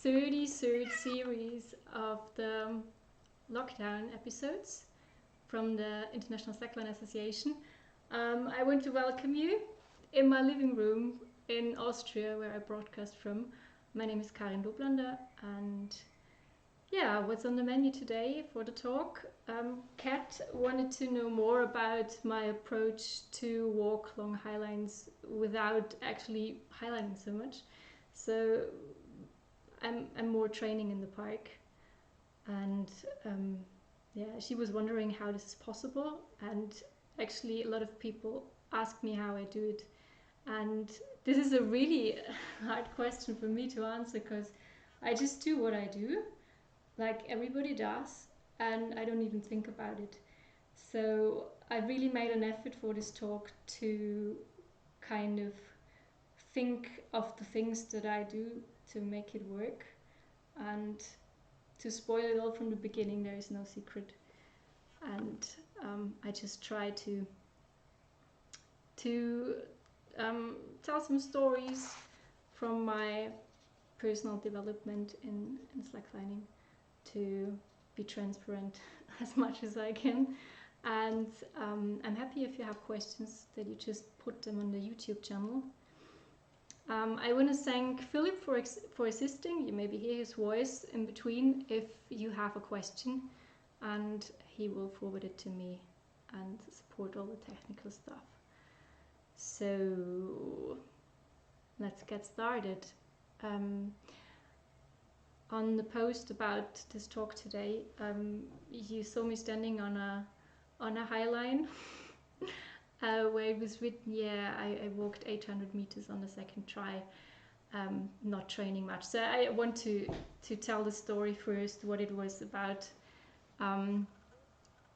33rd series of the lockdown episodes from the International Slackline Association. I want to welcome you in my living room in Austria, where I broadcast from. My name is Karin Doblander, and yeah, what's on the menu today for the talk? Kat wanted to know more about my approach to walk long highlines without actually highlining so much. So I'm more training in the park, and yeah, she was wondering how this is possible, and actually a lot of people ask me how I do it, and this is a really hard question for me to answer because I just do what I do like everybody does, and I don't even think about it. So I really made an effort for this talk to kind of think of the things that I do to make it work, and to spoil it all from the beginning, there is no secret. And I just try to tell some stories from my personal development in slacklining, to be transparent as much as I can. And I'm happy if you have questions that you just put them on the YouTube channel. I want to thank Philip for assisting. You maybe hear his voice in between if you have a question, and he will forward it to me and support all the technical stuff. So let's get started. On the post about this talk today, you saw me standing on a highline where it was written, yeah, I walked 800 meters on the second try, not training much. So I want to tell the story first, what it was about.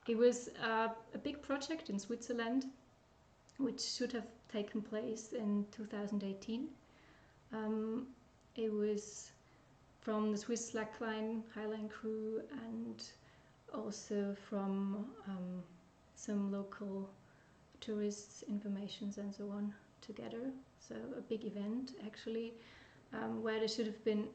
It was a big project in Switzerland, which should have taken place in 2018. It was from the Swiss Slackline Highline crew, and also from some local tourists, informations and so on together. So a big event actually, where there should have been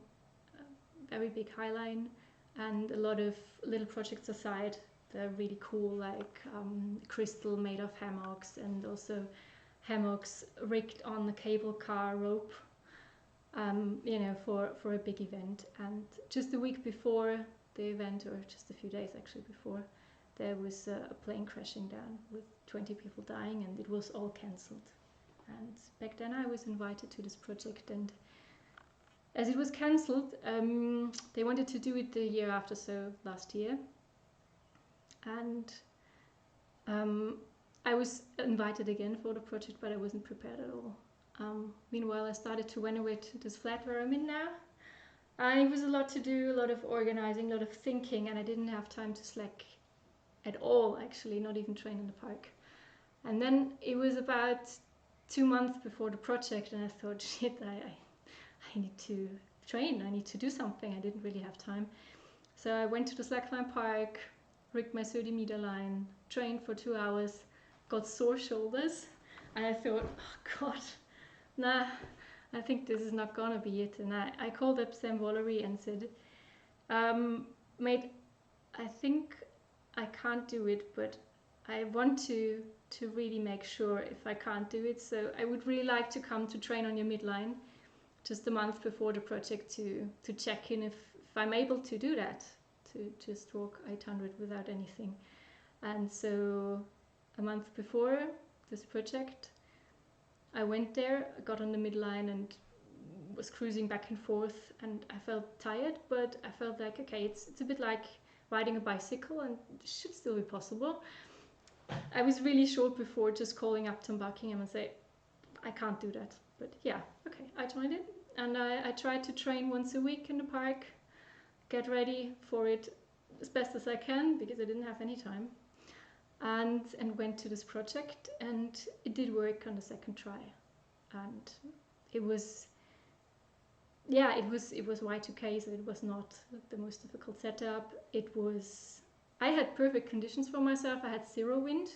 a very big highline and a lot of little projects aside. They're really cool, like crystal made of hammocks, and also hammocks rigged on the cable car rope, you know, for a big event. And just a week before the event, or just a few days actually before, there was a plane crashing down with 20 people dying, and it was all cancelled. And back then I was invited to this project, and as it was cancelled, they wanted to do it the year after, so last year. And I was invited again for the project, but I wasn't prepared at all. Meanwhile, I started to renovate this flat where I'm in now. It was a lot to do, a lot of organizing, a lot of thinking, and I didn't have time to slack at all, actually, not even train in the park. And then it was about 2 months before the project, and I thought, shit, I need to train, I need to do something. I didn't really have time. So I went to the Slackline park, rigged my 30-meter line, trained for 2 hours, got sore shoulders, and I thought, oh God, nah, I think this is not gonna be it. And I called up Sam Wallery and said, mate, I think I can't do it, but I want to really make sure if I can't do it. So I would really like to come to train on your midline just a month before the project to check in if I'm able to do that, to just walk 800 without anything. And so a month before this project, I went there, I got on the midline and was cruising back and forth, and I felt tired, but I felt like, okay, it's a bit like riding a bicycle, and it should still be possible. I was really short before just calling up Tom Buckingham and say, I can't do that. But yeah, okay, I joined it, and I tried to train once a week in the park, get ready for it as best as I can, because I didn't have any time, and went to this project, and it did work on the second try. And it was, yeah, it was Y2K, so it was not the most difficult setup. It was, I had perfect conditions for myself. I had 0 wind.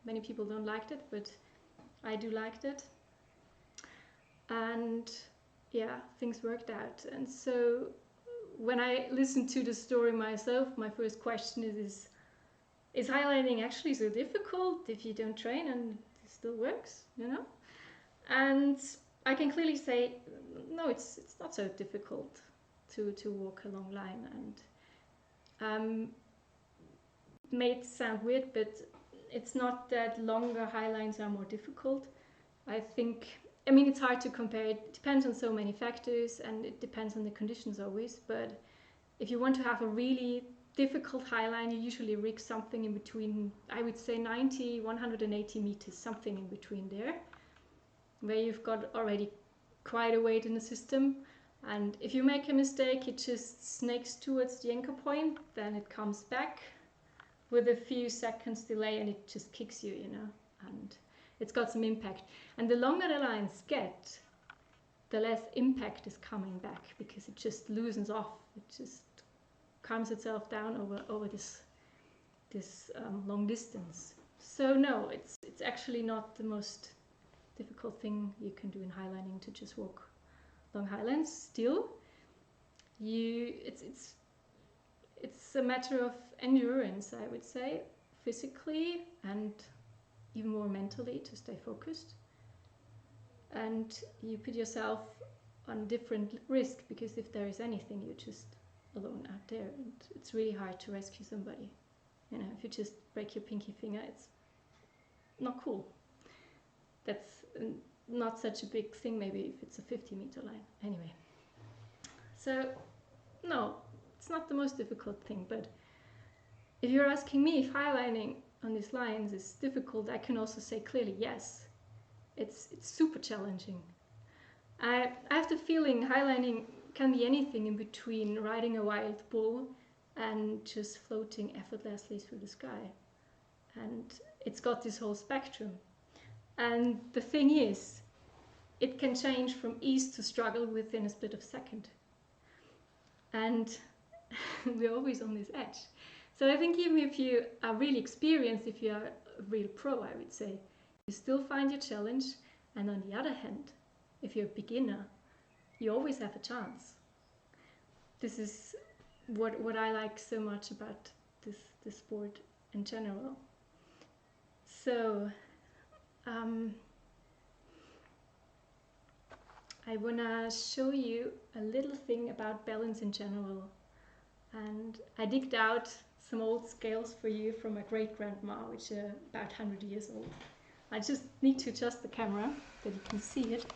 Many people don't like it, but I do like it. And yeah, things worked out. And so when I listen to the story myself, my first question is highlining actually so difficult if you don't train and it still works, you know? And I can clearly say, no, it's not so difficult to walk a long line. And it may sound weird, but it's not that longer highlines are more difficult. I mean, it's hard to compare. It depends on so many factors, and it depends on the conditions always. But if you want to have a really difficult highline, you usually rig something in between, I would say 90, 180 meters, something in between there, where you've got already quite a weight in the system. And if you make a mistake, it just snakes towards the anchor point, then it comes back with a few seconds delay and it just kicks you, you know, and it's got some impact. And the longer the lines get, the less impact is coming back, because it just loosens off. It just calms itself down over this long distance. So no, it's actually not the most difficult thing you can do in highlining, to just walk long highlines. Still, it's a matter of endurance, I would say, physically and even more mentally, to stay focused. And you put yourself on different risk, because if there is anything, you're just alone out there, and it's really hard to rescue somebody. You know, if you just break your pinky finger, it's not cool. That's not such a big thing, maybe if it's a 50-meter line. Anyway, so no, it's not the most difficult thing. But if you're asking me if highlining on these lines is difficult, I can also say clearly yes. It's super challenging. I have the feeling highlining can be anything in between riding a wild bull and just floating effortlessly through the sky. And it's got this whole spectrum. And the thing is, it can change from ease to struggle within a split of a second. And we're always on this edge. So I think even if you are really experienced, if you are a real pro, I would say, you still find your challenge. And on the other hand, if you're a beginner, you always have a chance. This is what I like so much about this sport in general. So I want to show you a little thing about balance in general. And I digged out some old scales for you from my great-grandma, which are about 100 years old. I just need to adjust the camera that you can see it.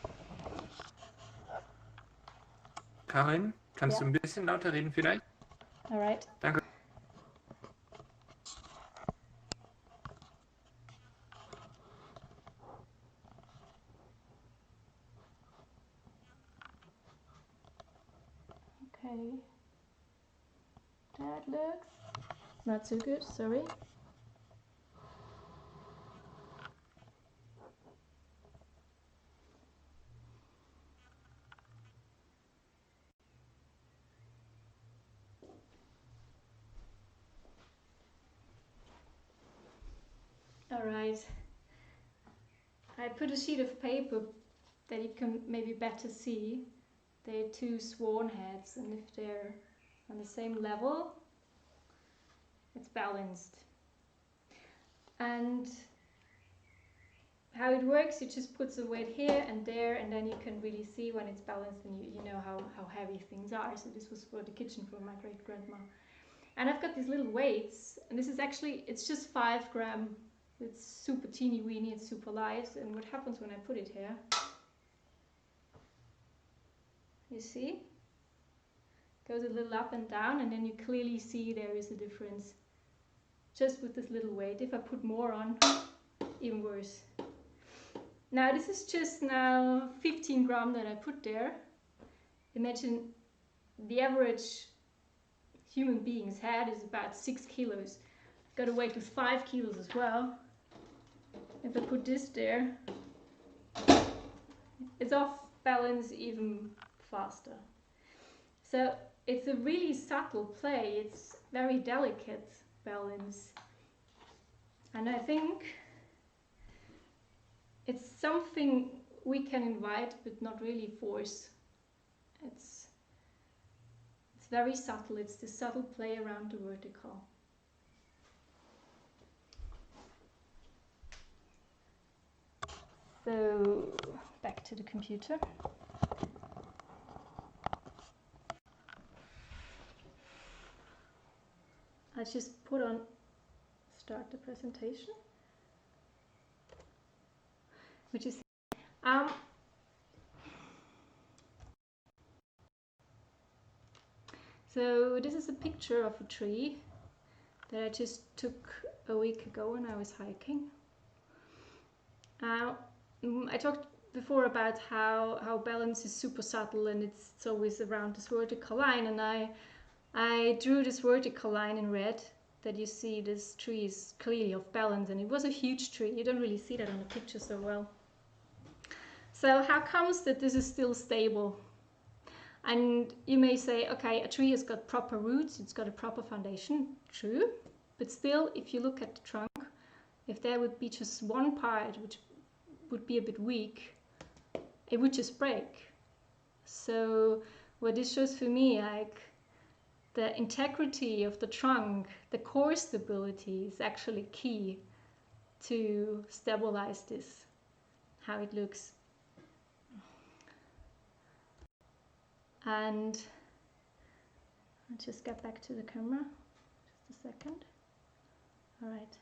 Karin, kannst du ein bisschen lauter reden vielleicht? All right. Danke. Okay. That looks not so good, sorry. All right. I put a sheet of paper that you can maybe better see. They're two swan heads, and if they're on the same level, it's balanced. And how it works, you just put some weight here and there, and then you can really see when it's balanced, and you know how heavy things are. So this was for the kitchen for my great-grandma. And I've got these little weights, and this is actually, it's just 5 gram. It's super teeny weeny, it's super light. And what happens when I put it here? You see? Goes a little up and down, and then you clearly see there is a difference just with this little weight. If I put more on, even worse. Now this is just now 15 gram that I put there. Imagine the average human being's head is about 6 kilos. I've got a weight of 5 kilos as well. If I put this there, it's off balance even faster. So it's a really subtle play. It's very delicate balance. And I think it's something we can invite but not really force. It's very subtle. It's the subtle play around the vertical. So back to the computer. Let's just put on start the presentation, which is so this is a picture of a tree that I just took a week ago when I was hiking. I talked before about how balance is super subtle and it's always around this vertical line, and I drew this vertical line in red that you see. This tree is clearly off balance, and it was a huge tree. You don't really see that on the picture so well. So how comes that this is still stable? And you may say, okay, a tree has got proper roots, it's got a proper foundation, true, but still, if you look at the trunk, if there would be just one part which would be a bit weak, it would just break. So what this shows for me, like the integrity of the trunk, the core stability is actually key to stabilize this, how it looks. And I'll just get back to the camera, just a second. All right.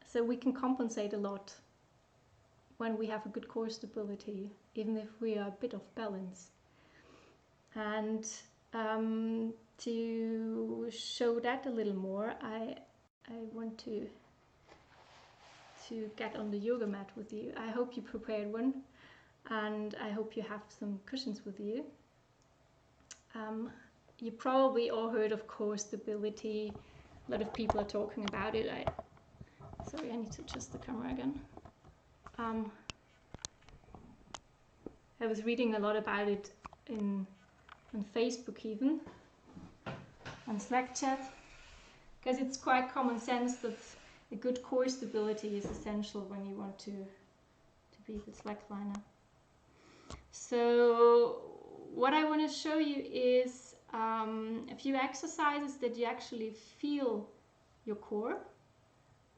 So we can compensate a lot when we have a good core stability, even if we are a bit off balance. And to show that a little more, I want to get on the yoga mat with you. I hope you prepared one, and I hope you have some cushions with you. You probably all heard of core stability. A lot of people are talking about it. Sorry, I need to adjust the camera again. I was reading a lot about it on Facebook, even on Slack chat, because it's quite common sense that a good core stability is essential when you want to be the slackliner. So what I want to show you is a few exercises that you actually feel your core.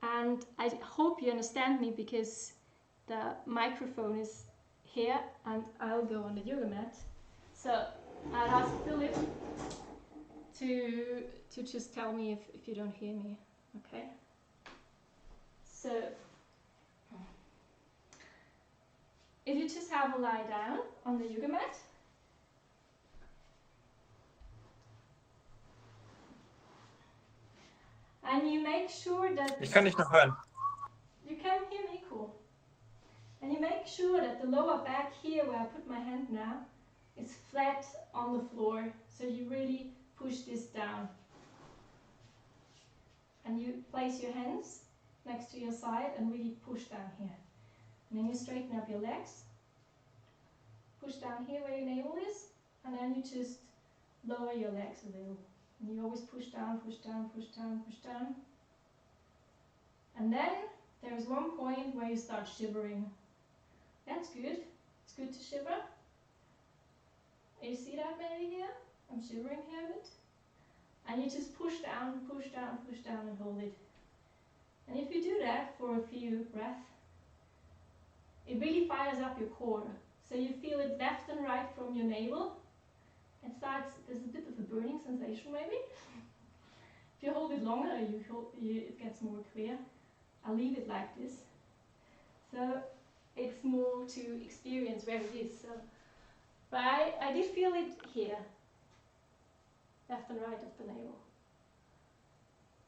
And I hope you understand me, because the microphone is here and I'll go on the yoga mat. So I'll ask Philip to just tell me if you don't hear me, okay? So if you just have a lie down on the yoga mat, and you make sure that... Ich kann dich noch hören. You can hear me? Cool. And you make sure that the lower back here, where I put my hand now, is flat on the floor. So you really push this down. And you place your hands next to your side and really push down here. And then you straighten up your legs. Push down here where your navel is. And then you just lower your legs a little. And you always push down, push down, push down, push down. And then there is one point where you start shivering. That's good. It's good to shiver. You see that maybe here? I'm shivering here a bit. And you just push down, push down, push down and hold it. And if you do that for a few breaths, it really fires up your core. So you feel it left and right from your navel. It starts, there's a bit of a burning sensation maybe. If you hold it longer, it gets more clear. I'll leave it like this. So it's more to experience where it is. So, but I did feel it here, left and right of the navel.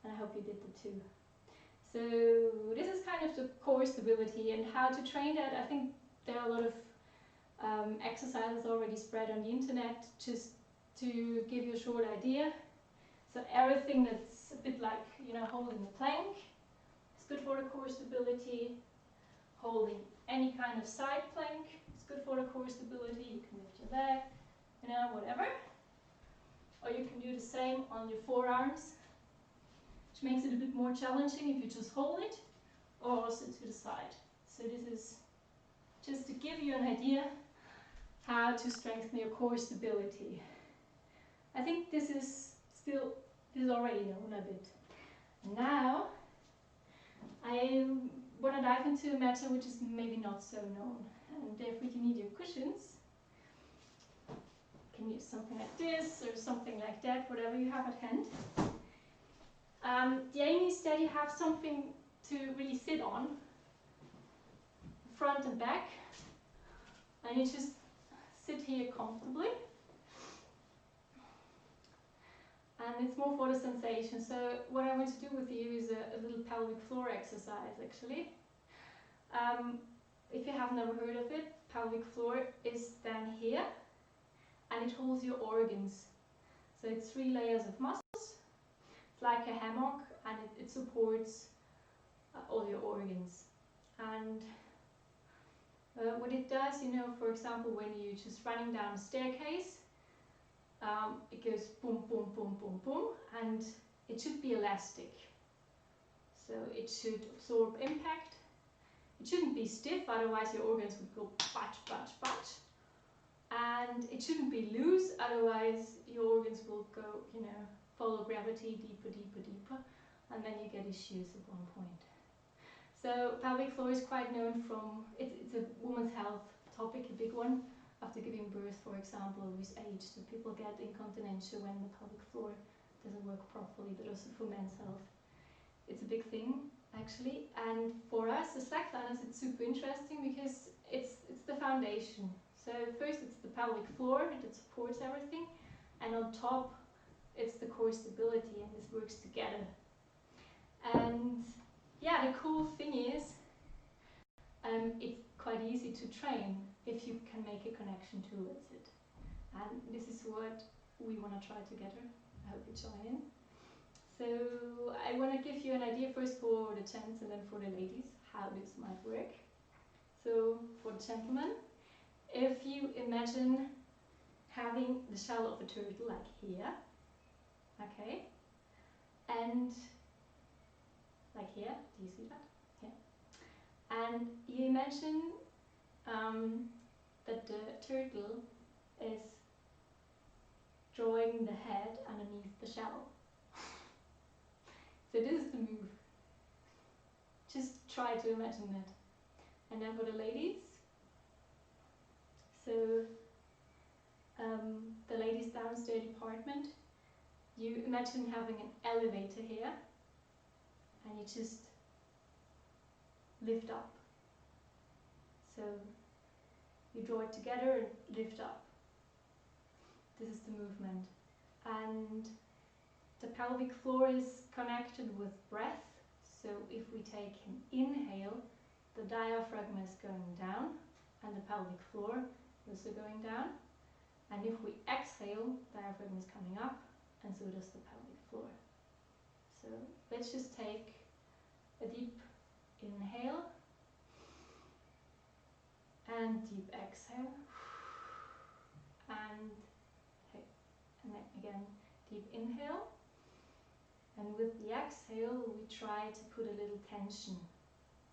And I hope you did that too. So this is kind of the core stability, and how to train that. I think there are a lot of exercises already spread on the internet, just to give you a short idea. So everything that's a bit like, holding a plank is good for the core stability. Holding any kind of side plank is good for the core stability. You can lift your leg, whatever. Or you can do the same on your forearms, which makes it a bit more challenging if you just hold it, or also to the side. So this is just to give you an idea how to strengthen your core stability. I think this is already known a bit. Now I want to dive into a matter which is maybe not so known, and therefore you need your cushions. You can use something like this or something like that, whatever you have at hand. The aim is that you have something to really sit on, front and back, and you just sit here comfortably. And it's more for the sensation. So what I want to do with you is a little pelvic floor exercise, actually. If you have never heard of it, pelvic floor is down here, and it holds your organs. So it's 3 layers of muscles. It's like a hammock, and it supports all your organs. And what it does, you know, for example, when you're just running down a staircase, it goes boom, boom, boom, boom, boom, and it should be elastic. So it should absorb impact. It shouldn't be stiff, otherwise your organs would go batch, batch, batch. And it shouldn't be loose, otherwise your organs will go, you know, follow gravity deeper, deeper, deeper, and then you get issues at one point. So pelvic floor is quite known from, it's a women's health topic, a big one. After giving birth, for example, with age, so people get incontinentia when the pelvic floor doesn't work properly, but also for men's health. It's a big thing, actually. And for us, the slackliners, it's super interesting because it's the foundation. So first it's the pelvic floor that supports everything, and on top it's the core stability, and this works together. And yeah, the cool thing is it's quite easy to train if you can make a connection towards it. And this is what we want to try together. I hope you join in. So I want to give you an idea first for the gents and then for the ladies how this might work. So for the gentlemen, if you imagine having the shell of a turtle like here, okay, and like here, do you see that? Yeah. And you imagine that the turtle is drawing the head underneath the shell. So this is the move. Just try to imagine that. And then for the ladies, so the ladies downstairs department, you imagine having an elevator here, and you just lift up. So you draw it together and lift up. This is the movement. And the pelvic floor is connected with breath. So if we take an inhale, the diaphragm is going down and the pelvic floor is also going down. And if we exhale, the diaphragm is coming up, and so does the pelvic floor. So let's just take a deep inhale and deep exhale, and then again deep inhale, and with the exhale we try to put a little tension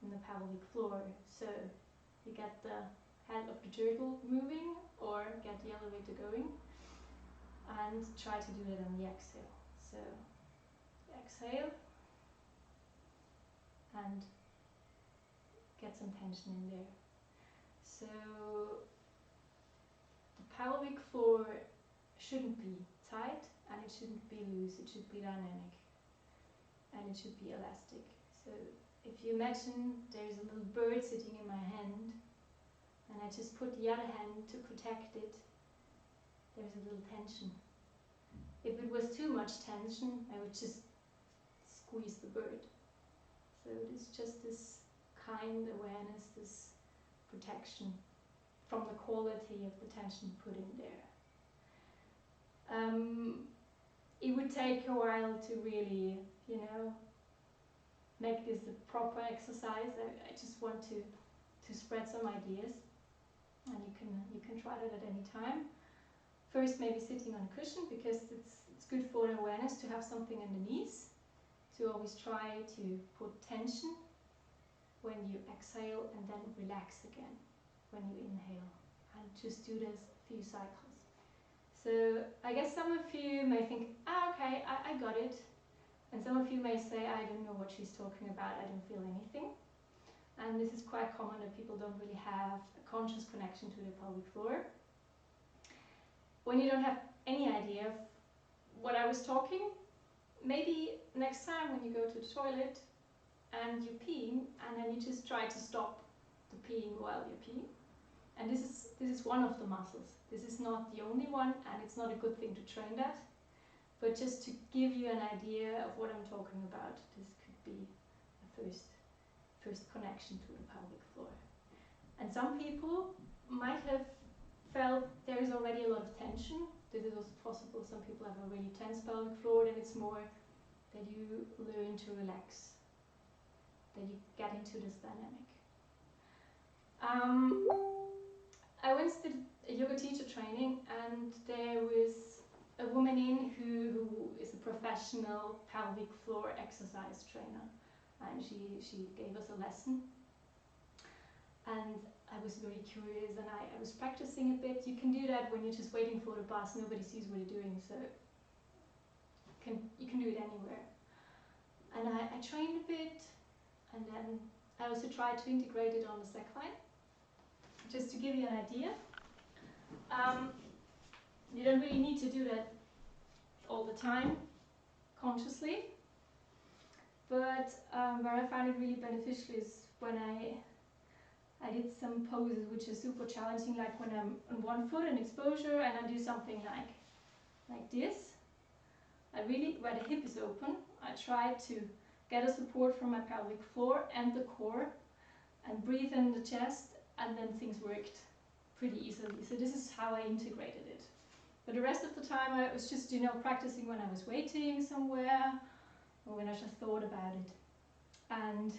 in the pelvic floor, so you get the head of the turtle moving or get the elevator going, and try to do that on the exhale. So exhale and get some tension in there. So the pelvic floor shouldn't be tight and it shouldn't be loose, it should be dynamic and it should be elastic. So if you imagine there's a little bird sitting in my hand and I just put the other hand to protect it, there's a little tension. If it was too much tension, I would just squeeze the bird. So it is just this kind awareness, this protection from the quality of the tension put in there. It would take a while to really, you know, make this a proper exercise. I just want to spread some ideas, and you can try that at any time. First, maybe sitting on a cushion, because it's good for the awareness to have something in the knees. To always try to put tension when you exhale and then relax again when you inhale. and just do this few cycles. So I guess some of you may think, okay, I got it. And some of you may say, I don't know what she's talking about, I don't feel anything. And this is quite common that people don't really have a conscious connection to the pelvic floor. When you don't have any idea of what I was talking, maybe next time when you go to the toilet and you're peeing, and then you just try to stop the peeing while you're peeing. And this is one of the muscles. This is not the only one, and it's not a good thing to train that. But just to give you an idea of what I'm talking about, this could be a first connection to the pelvic floor. And some people might have felt there is already a lot of tension. This is also possible. Some people have a really tense pelvic floor, and it's more that you learn to relax, that you get into this dynamic. I once did a yoga teacher training, and there was a woman in who is a professional pelvic floor exercise trainer, and she gave us a lesson, and I was very curious, and I was practicing a bit. You can do that when you're just waiting for the bus, nobody sees what you're doing, so you can do it anywhere. And I trained a bit, and then I also tried to integrate it on the Slackline, just to give you an idea. You don't really need to do that all the time, consciously, but where I found it really beneficial is when I did some poses which are super challenging, like when I'm on one foot in exposure and I do something like this. Where the hip is open, I try to get a support from my pelvic floor and the core and breathe in the chest, and then things worked pretty easily. So this is how I integrated it. But the rest of the time I was just, practicing when I was waiting somewhere or when I just thought about it. And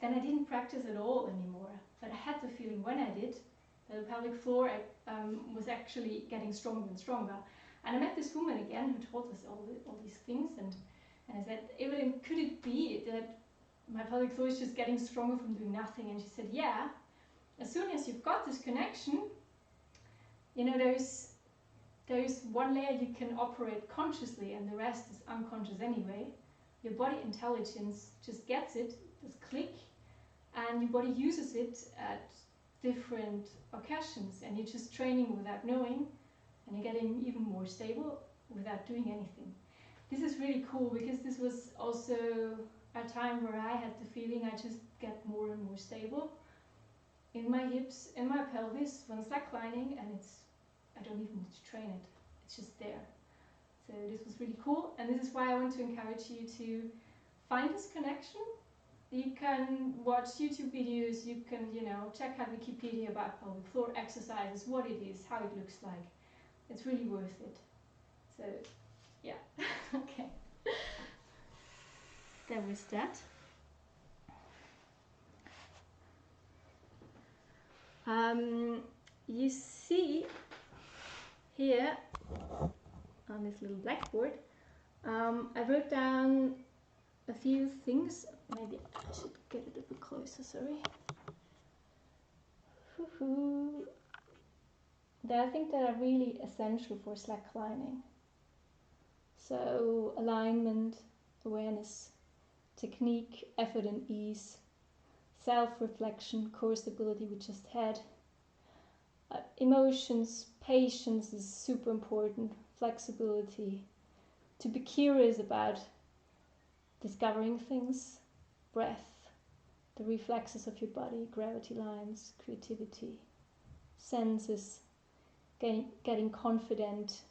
then I didn't practice at all anymore. But I had the feeling when I did that the pelvic floor was actually getting stronger and stronger. And I met this woman again who taught us all these things, and I said, Evelyn, could it be that my pelvic floor is just getting stronger from doing nothing? And she said, yeah, as soon as you've got this connection, there's one layer you can operate consciously and the rest is unconscious anyway. Your body intelligence just gets it, this click, and your body uses it at different occasions, and you're just training without knowing, and you're getting even more stable without doing anything. This is really cool, because this was also a time where I had the feeling I just get more and more stable in my hips, in my pelvis when slacklining, and I don't even need to train it, it's just there. So this was really cool, and this is why I want to encourage you to find this connection. You can watch YouTube videos, you can check out Wikipedia about pelvic floor exercises, what it is, how it looks like. It's really worth it. So yeah, okay. There was that. You see here on this little blackboard, I wrote down a few things. Maybe I should get it a bit closer, sorry. That I think that are really essential for slacklining. So alignment, awareness, technique, effort and ease, self-reflection, core stability we just had, emotions, patience is super important, flexibility, to be curious about discovering things, breath, the reflexes of your body, gravity lines, creativity, senses, getting confident.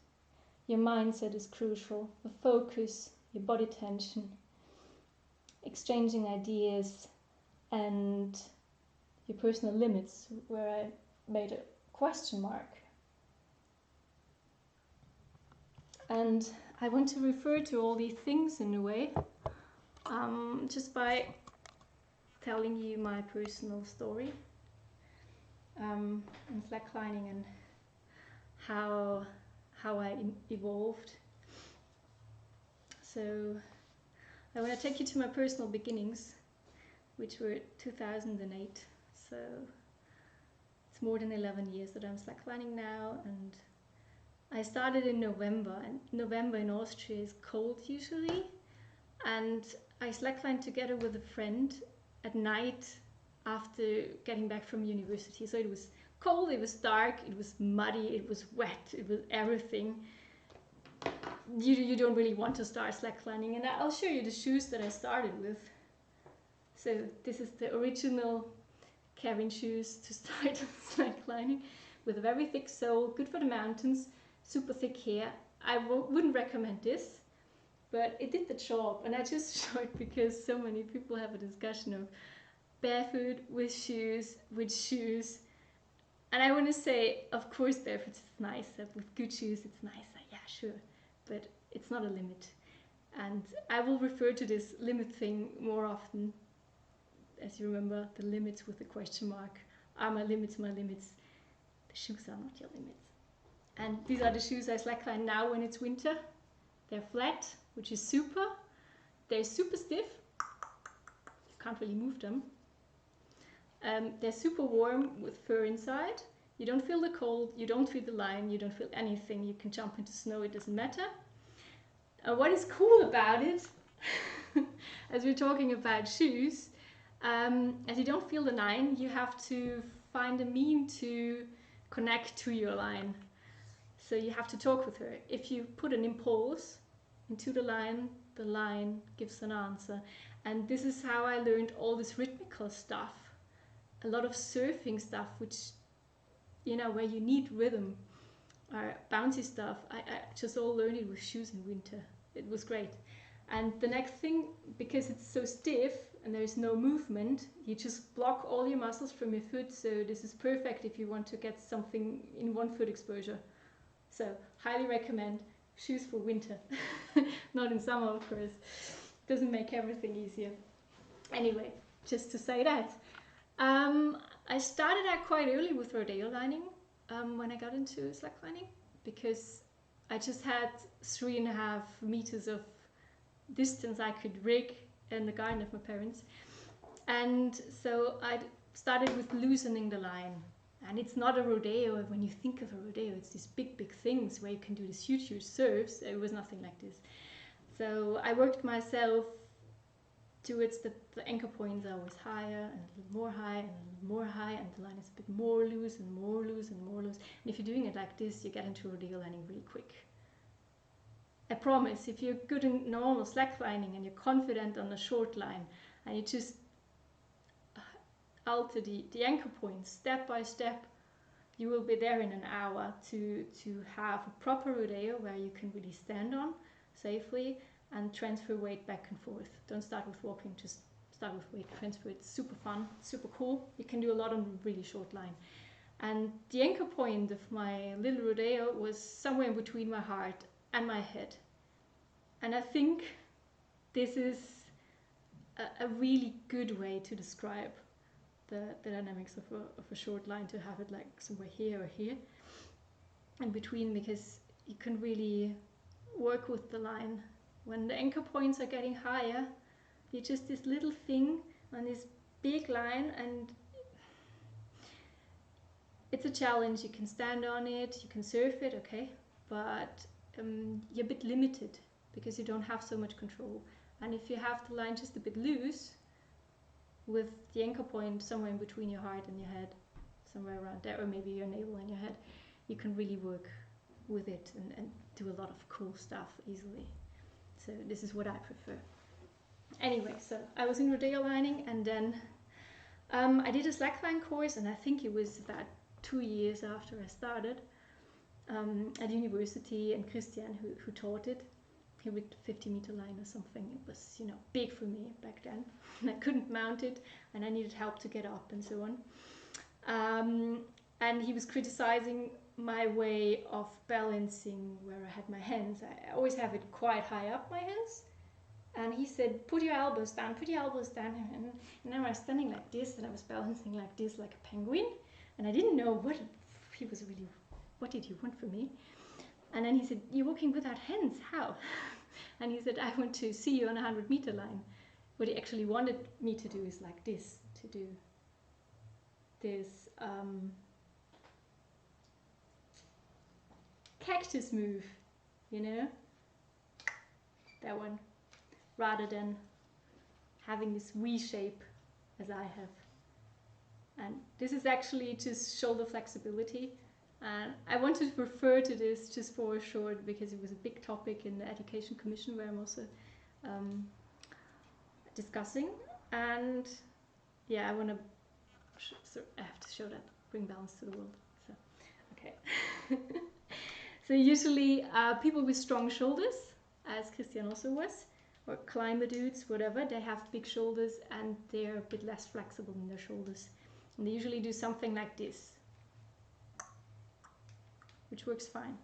Your mindset is crucial, the focus, your body tension, exchanging ideas, and your personal limits, where I made a question mark. And I want to refer to all these things in a way, just by telling you my personal story in slacklining and how I evolved. So I want to take you to my personal beginnings, which were 2008. So it's more than 11 years that I'm slacklining now, and I started in November, and November in Austria is cold usually, and I slacklined together with a friend at night after getting back from university. So it was cold, it was dark, it was muddy, it was wet, it was everything. You don't really want to start slacklining, and I'll show you the shoes that I started with. So this is the original Karin shoes to start slacklining, with a very thick sole, good for the mountains, super thick hair. I wouldn't recommend this, but it did the job, and I just show it because so many people have a discussion of barefoot with shoes, and I want to say, of course barefoot is nice, with good shoes it's nice, yeah sure, but it's not a limit, and I will refer to this limit thing more often. As you remember, the limits with the question mark are my limits, my limits. The shoes are not your limits. And these are the shoes I slackline now when it's winter. They're flat, which is super. They're super stiff. You can't really move them. They're super warm with fur inside. You don't feel the cold, you don't feel the line, you don't feel anything. You can jump into snow, it doesn't matter. What is cool about it, as we're talking about shoes, as you don't feel the line, you have to find a meme to connect to your line. So you have to talk with her. If you put an impulse into the line gives an answer. And this is how I learned all this rhythmical stuff. A lot of surfing stuff, which, you know, where you need rhythm, or bouncy stuff. I just all learned it with shoes in winter. It was great. And the next thing, because it's so stiff and there's no movement, you just block all your muscles from your foot. So this is perfect if you want to get something in one foot exposure. So highly recommend shoes for winter. Not in summer, of course. Doesn't make everything easier. Anyway, just to say that. I started out quite early with rodeo lining when I got into slacklining, because I just had 3.5 meters of distance I could rig in the garden of my parents, and so I started with loosening the line. And it's not a rodeo. When you think of a rodeo, it's these big things where you can do these huge serves. It was nothing like this. So I worked myself towards the anchor points are always higher, and a little more high, and a little more high, and the line is a bit more loose and more loose and more loose. And if you're doing it like this, you get into rodeo lining really quick. I promise, if you're good in normal slacklining and you're confident on a short line, and you just alter the anchor points step by step, you will be there in an hour to have a proper rodeo where you can really stand on safely and transfer weight back and forth. Don't start with walking, just start with weight transfer. It's super fun, super cool. You can do a lot on a really short line. And the anchor point of my little rodeo was somewhere in between my heart and my head. And I think this is a really good way to describe the dynamics of a short line, to have it like somewhere here or here in between, because you can really work with the line. When the anchor points are getting higher, you're just this little thing on this big line, and it's a challenge. You can stand on it, you can surf it, okay, but you're a bit limited because you don't have so much control. And if you have the line just a bit loose, with the anchor point somewhere in between your heart and your head, somewhere around there, or maybe your navel and your head, you can really work with it and do a lot of cool stuff easily. So this is what I prefer. Anyway, so I was in rodeo lining, and then I did a slackline course, and I think it was about 2 years after I started at university, and Christian, who taught it, he rigged 50-meter line or something. It was, you know, big for me back then, and I couldn't mount it, and I needed help to get up and so on. And he was criticizing my way of balancing where I had my hands. I always have it quite high up, my hands. And he said, put your elbows down, put your elbows down. And now I was standing like this, and I was balancing like this, like a penguin. And I didn't know what did he want from me? And then he said, you're walking without hands, how? And he said, I want to see you on a 100-meter line. What he actually wanted me to do is like this, to do this cactus move, you know, that one, rather than having this V shape as I have. And this is actually just shoulder flexibility. And I wanted to refer to this just for short because it was a big topic in the Education Commission where I'm also discussing. And yeah, I want to, so I have to show that, bring balance to the world. So, okay. So usually people with strong shoulders, as Christian also was, or climber dudes, whatever, they have big shoulders and they're a bit less flexible in their shoulders. And they usually do something like this, which works fine.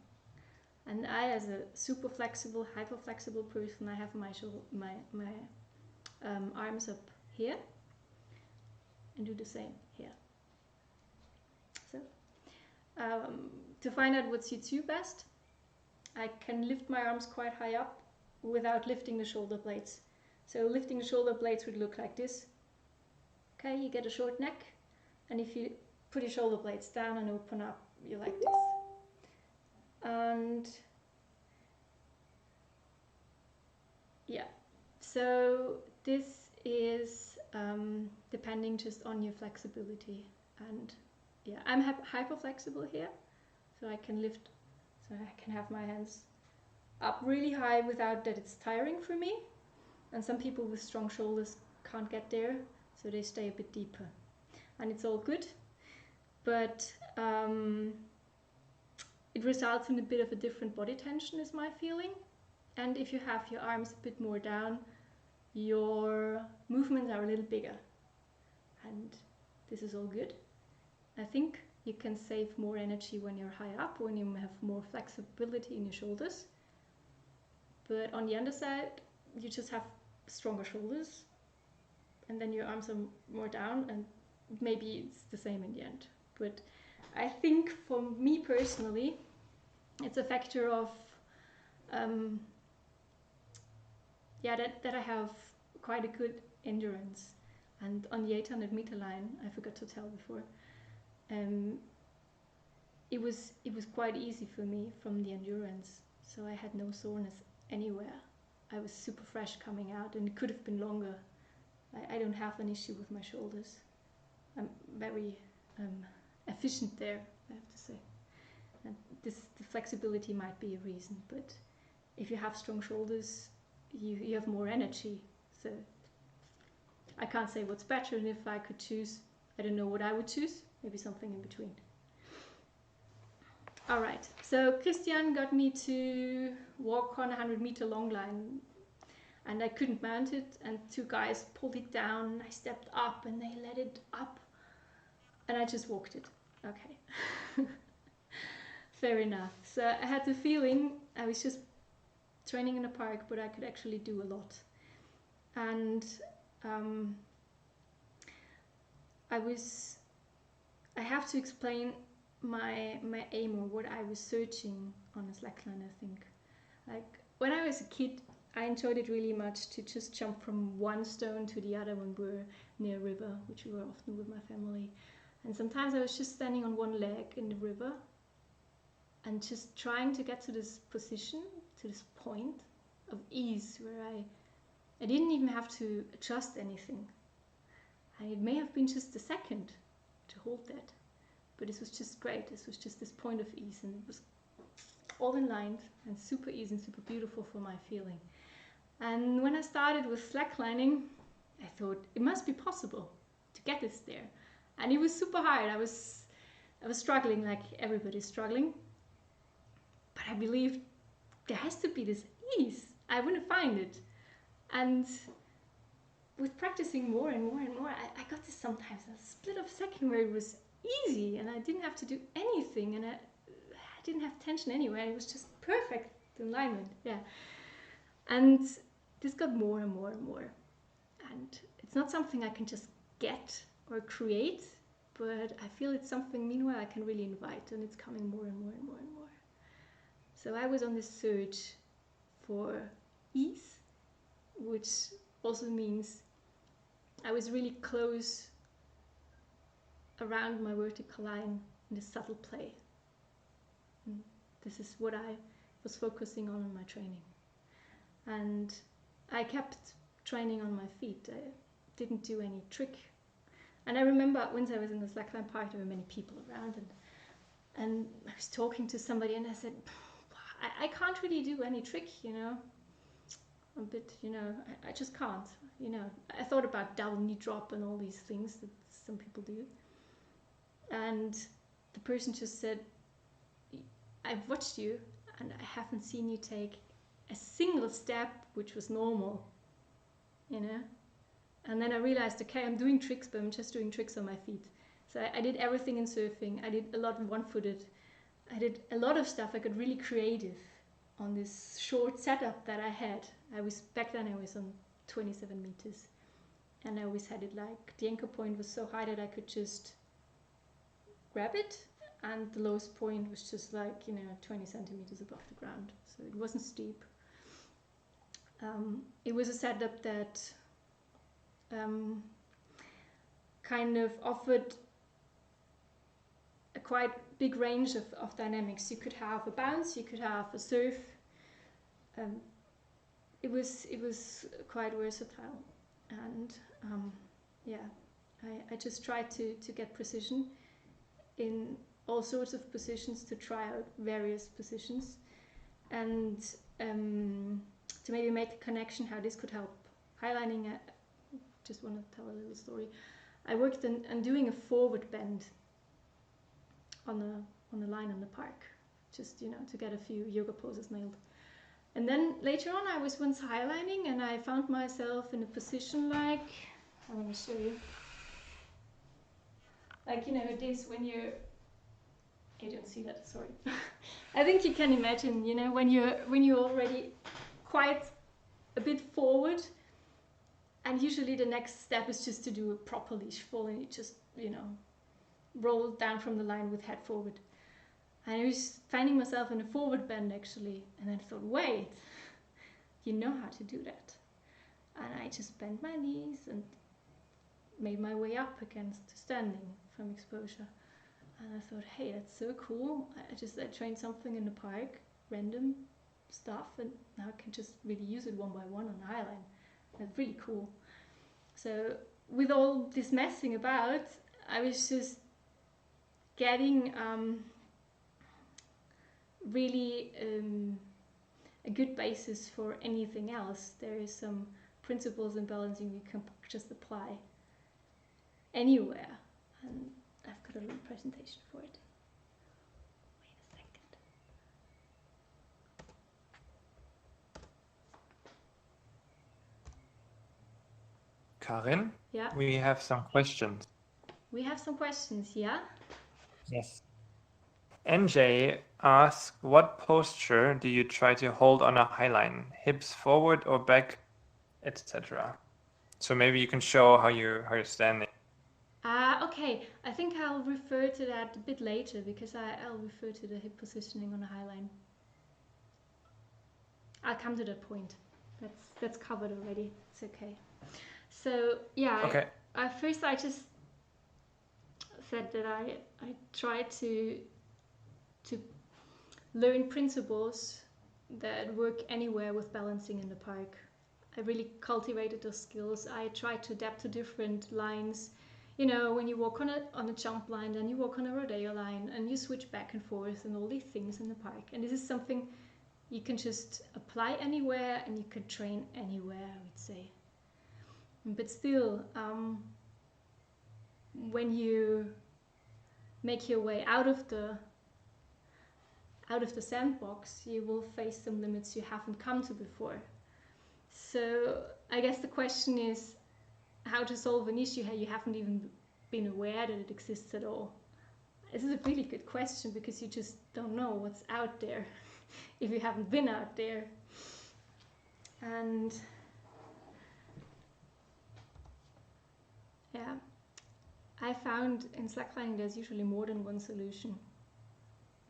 And I, as a super flexible, hyper flexible person, I have my arms up here and do the same here. So to find out what suits you best, I can lift my arms quite high up without lifting the shoulder blades. So lifting the shoulder blades would look like this. Okay, you get a short neck, and if you put your shoulder blades down and open up, you're like this. And yeah, so this is depending just on your flexibility. And yeah, I'm hyper flexible here, so I can lift, so I can have my hands up really high without that it's tiring for me. And some people with strong shoulders can't get there, so they stay a bit deeper. And it's all good, but it results in a bit of a different body tension is my feeling. And if you have your arms a bit more down, your movements are a little bigger. And this is all good. I think you can save more energy when you're high up, when you have more flexibility in your shoulders. But on the underside, you just have stronger shoulders, and then your arms are more down, and maybe it's the same in the end. But I think for me personally, it's a factor of that I have quite a good endurance. And on the 800-meter line, I forgot to tell before, it was quite easy for me from the endurance. So I had no soreness anywhere. I was super fresh coming out, and it could have been longer. I don't have an issue with my shoulders. I'm very efficient there, I have to say. And the flexibility might be a reason, but if you have strong shoulders, you have more energy. So I can't say what's better, and if I could choose, I don't know what I would choose. Maybe something in between. All right, so Christian got me to walk on a 100-meter long line, and I couldn't mount it, and two guys pulled it down. I stepped up and they let it up, and I just walked it. Okay. Fair enough. So I had the feeling I was just training in a park, but I could actually do a lot. And I have to explain my aim, or what I was searching on a slackline, I think. Like when I was a kid, I enjoyed it really much to just jump from one stone to the other when we were near a river, which we were often with my family. And sometimes I was just standing on one leg in the river and just trying to get to this position, to this point of ease where I didn't even have to adjust anything. And it may have been just a second to hold that. But this was just great. This was just this point of ease, and it was all in line and super easy and super beautiful for my feeling. And when I started with slacklining, I thought it must be possible to get this there. And it was super hard. I was struggling like everybody's struggling. But I believed there has to be this ease. I want to find it. And with practicing more and more and more, I got this sometimes a split of a second where it was easy and I didn't have to do anything, and I didn't have tension anywhere. It was just perfect alignment. Yeah. And this got more and more and more. And it's not something I can just get or create, but I feel it's something meanwhile I can really invite, and it's coming more and more and more and more. So I was on this search for ease, which also means I was really close around my vertical line in the subtle play. This is what I was focusing on in my training. And I kept training on my feet. I didn't do any trick. And I remember once I was in the slackline park, there were many people around, and I was talking to somebody, and I said, I can't really do any trick, you know. A bit, you know, I just can't, you know. I thought about double knee drop and all these things that some people do. And the person just said, I've watched you and I haven't seen you take a single step which was normal, you know. And then I realized, okay, I'm doing tricks, but I'm just doing tricks on my feet. So I did everything in surfing. I did a lot of one-footed. I did a lot of stuff. I got really creative on this short setup that I had. Back then I was on 27 meters. And I always had it like, the anchor point was so high that I could just grab it. And the lowest point was just like, you know, 20 centimeters above the ground. So it wasn't steep. It was a setup that kind of offered a quite big range of dynamics. You could have a bounce, you could have a surf. It was quite versatile, and I just tried to get precision in all sorts of positions, to try out various positions, and to maybe make a connection how this could help highlining. Just want to tell a little story. I worked on doing a forward bend on the line in the park, just, you know, to get a few yoga poses nailed. And then later on, I was once highlining, and I found myself in a position like, I'm going to show you, like, you know, it is when you don't see that, sorry. I think you can imagine, you know, when you're already quite a bit forward. And usually the next step is just to do a proper leash fall, and you just, you know, roll down from the line with head forward. And I was finding myself in a forward bend actually, and I thought, wait, you know how to do that. And I just bent my knees and made my way up against standing from exposure. And I thought, hey, that's so cool. I trained something in the park, random stuff, and now I can just really use it one by one on the highline. That's really cool. So with all this messing about, I was just getting really a good basis for anything else. There is some principles in balancing you can just apply anywhere. And I've got a little presentation for it. Wait a second. Karin, Yeah. we have some questions. We have some questions, yeah? Yes. NJ asks, what posture do you try to hold on a highline? Hips forward or back, etc. So maybe you can show how you're standing. Okay. I think I'll refer to that a bit later, because I'll refer to the hip positioning on the highline. I'll come to that point. That's covered already. It's okay. So yeah, Okay. First I just said that I try to learn principles that work anywhere with balancing in the park. I really cultivated those skills. I tried to adapt to different lines. You know, when you walk on a jump line, then you walk on a rodeo line, and you switch back and forth and all these things in the park. And this is something you can just apply anywhere, and you can train anywhere, I would say. But still, when you make your way out of the sandbox, you will face some limits you haven't come to before. So I guess the question is how to solve an issue you haven't even been aware that it exists at all. This is a really good question, because you just don't know what's out there if you haven't been out there. And yeah, I found in slacklining there's usually more than one solution.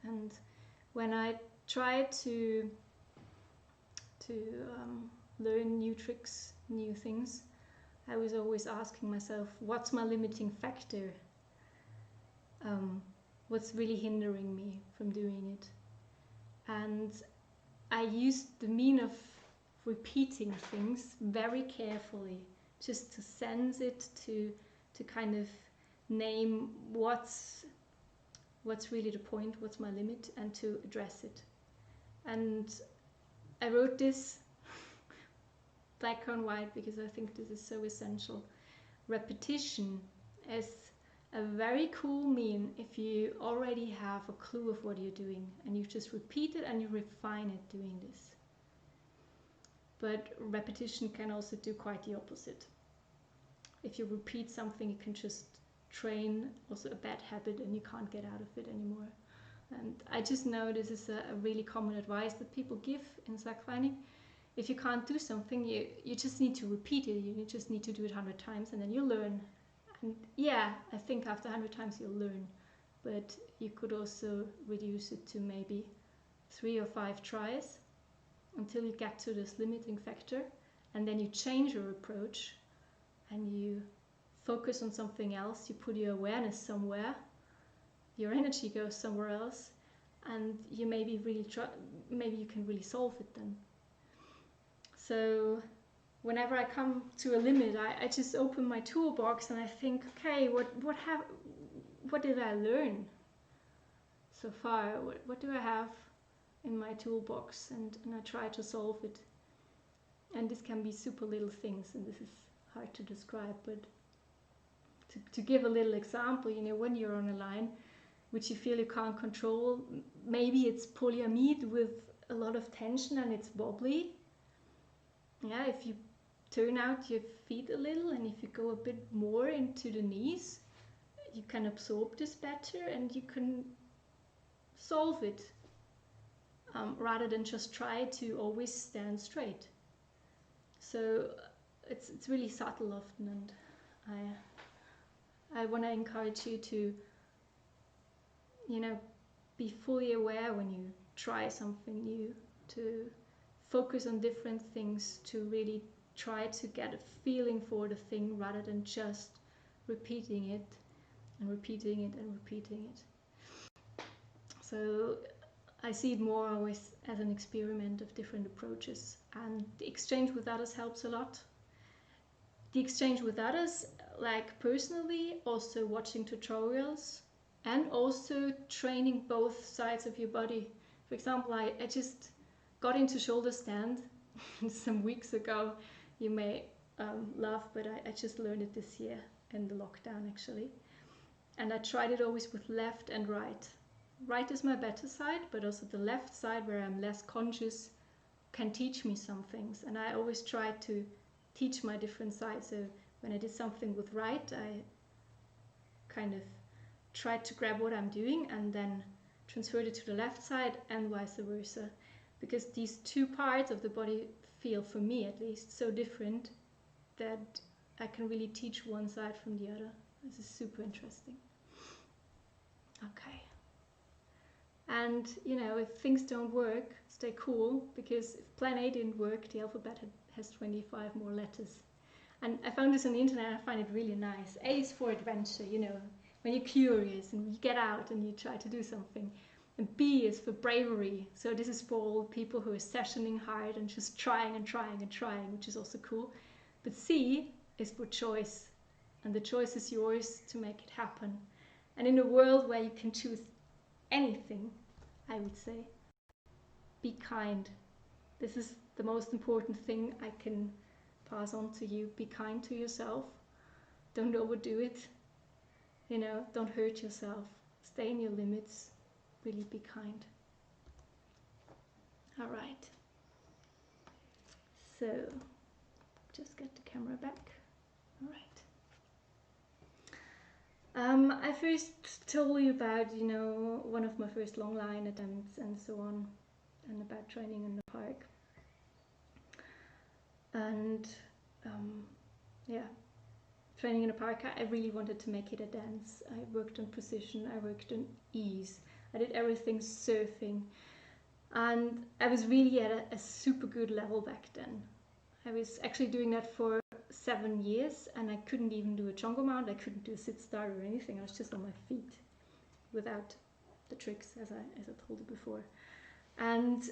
And when I try to learn new tricks, new things, I was always asking myself, what's my limiting factor? What's really hindering me from doing it? And I used the mean of repeating things very carefully, just to sense it, to kind of name what's really the point, what's my limit, and to address it. And I wrote this black on white because I think this is so essential. Repetition is a very cool mean if you already have a clue of what you're doing and you just repeat it and you refine it doing this. But repetition can also do quite the opposite. If you repeat something, you can just train also a bad habit and you can't get out of it anymore. And I just know this is a really common advice that people give in slacklining. If you can't do something, you just need to repeat it. You just need to do it 100 times and then you learn. And yeah, I think after 100 times you'll learn. But you could also reduce it to maybe 3 or 5 tries until you get to this limiting factor. And then you change your approach and you focus on something else. You put your awareness somewhere. Your energy goes somewhere else. And you maybe you can really solve it then. So whenever I come to a limit, I just open my toolbox and I think, okay, what did I learn so far? What do I have in my toolbox? And I try to solve it. And this can be super little things, and this is hard to describe, but to give a little example, when you're on a line which you feel you can't control, maybe it's polyamide with a lot of tension and it's wobbly. Yeah, if you turn out your feet a little and if you go a bit more into the knees, you can absorb this better and you can solve it rather than just try to always stand straight. So it's really subtle often, and I want to encourage you to be fully aware when you try something new, to focus on different things, to really try to get a feeling for the thing rather than just repeating it and repeating it and repeating it. So I see it more always as an experiment of different approaches, and the exchange with others helps a lot. The exchange with others, like personally, also watching tutorials and also training both sides of your body. For example, I just got into shoulder stand some weeks ago. You may laugh, but I just learned it this year in the lockdown actually. And I tried it always with left and right. Right is my better side, but also the left side where I'm less conscious can teach me some things. And I always try to teach my different sides. So when I did something with right, I kind of tried to grab what I'm doing and then transferred it to the left side and vice versa. Because these two parts of the body feel, for me at least, so different that I can really teach one side from the other. This is super interesting. Okay. And, if things don't work, stay cool, because if plan A didn't work, the alphabet has 25 more letters. And I found this on the internet, and I find it really nice. A is for adventure, when you're curious and you get out and you try to do something. And B is for bravery. So this is for all people who are sessioning hard and just trying and trying and trying, which is also cool. But C is for choice. And the choice is yours to make it happen. And in a world where you can choose anything, I would say, be kind. This is the most important thing I can pass on to you. Be kind to yourself. Don't overdo it. Don't hurt yourself. Stay in your limits. Really be kind. All right. So, just get the camera back. All right. I first told you about, one of my first long line attempts and so on, and about training in the park. And training in a park, I really wanted to make it a dance. I worked on precision, I worked on ease, I did everything surfing, and I was really at a super good level back then. I was actually doing that for 7 years, and I couldn't even do a chongo mount, I couldn't do a sit start or anything. I was just on my feet without the tricks, as I told you before. And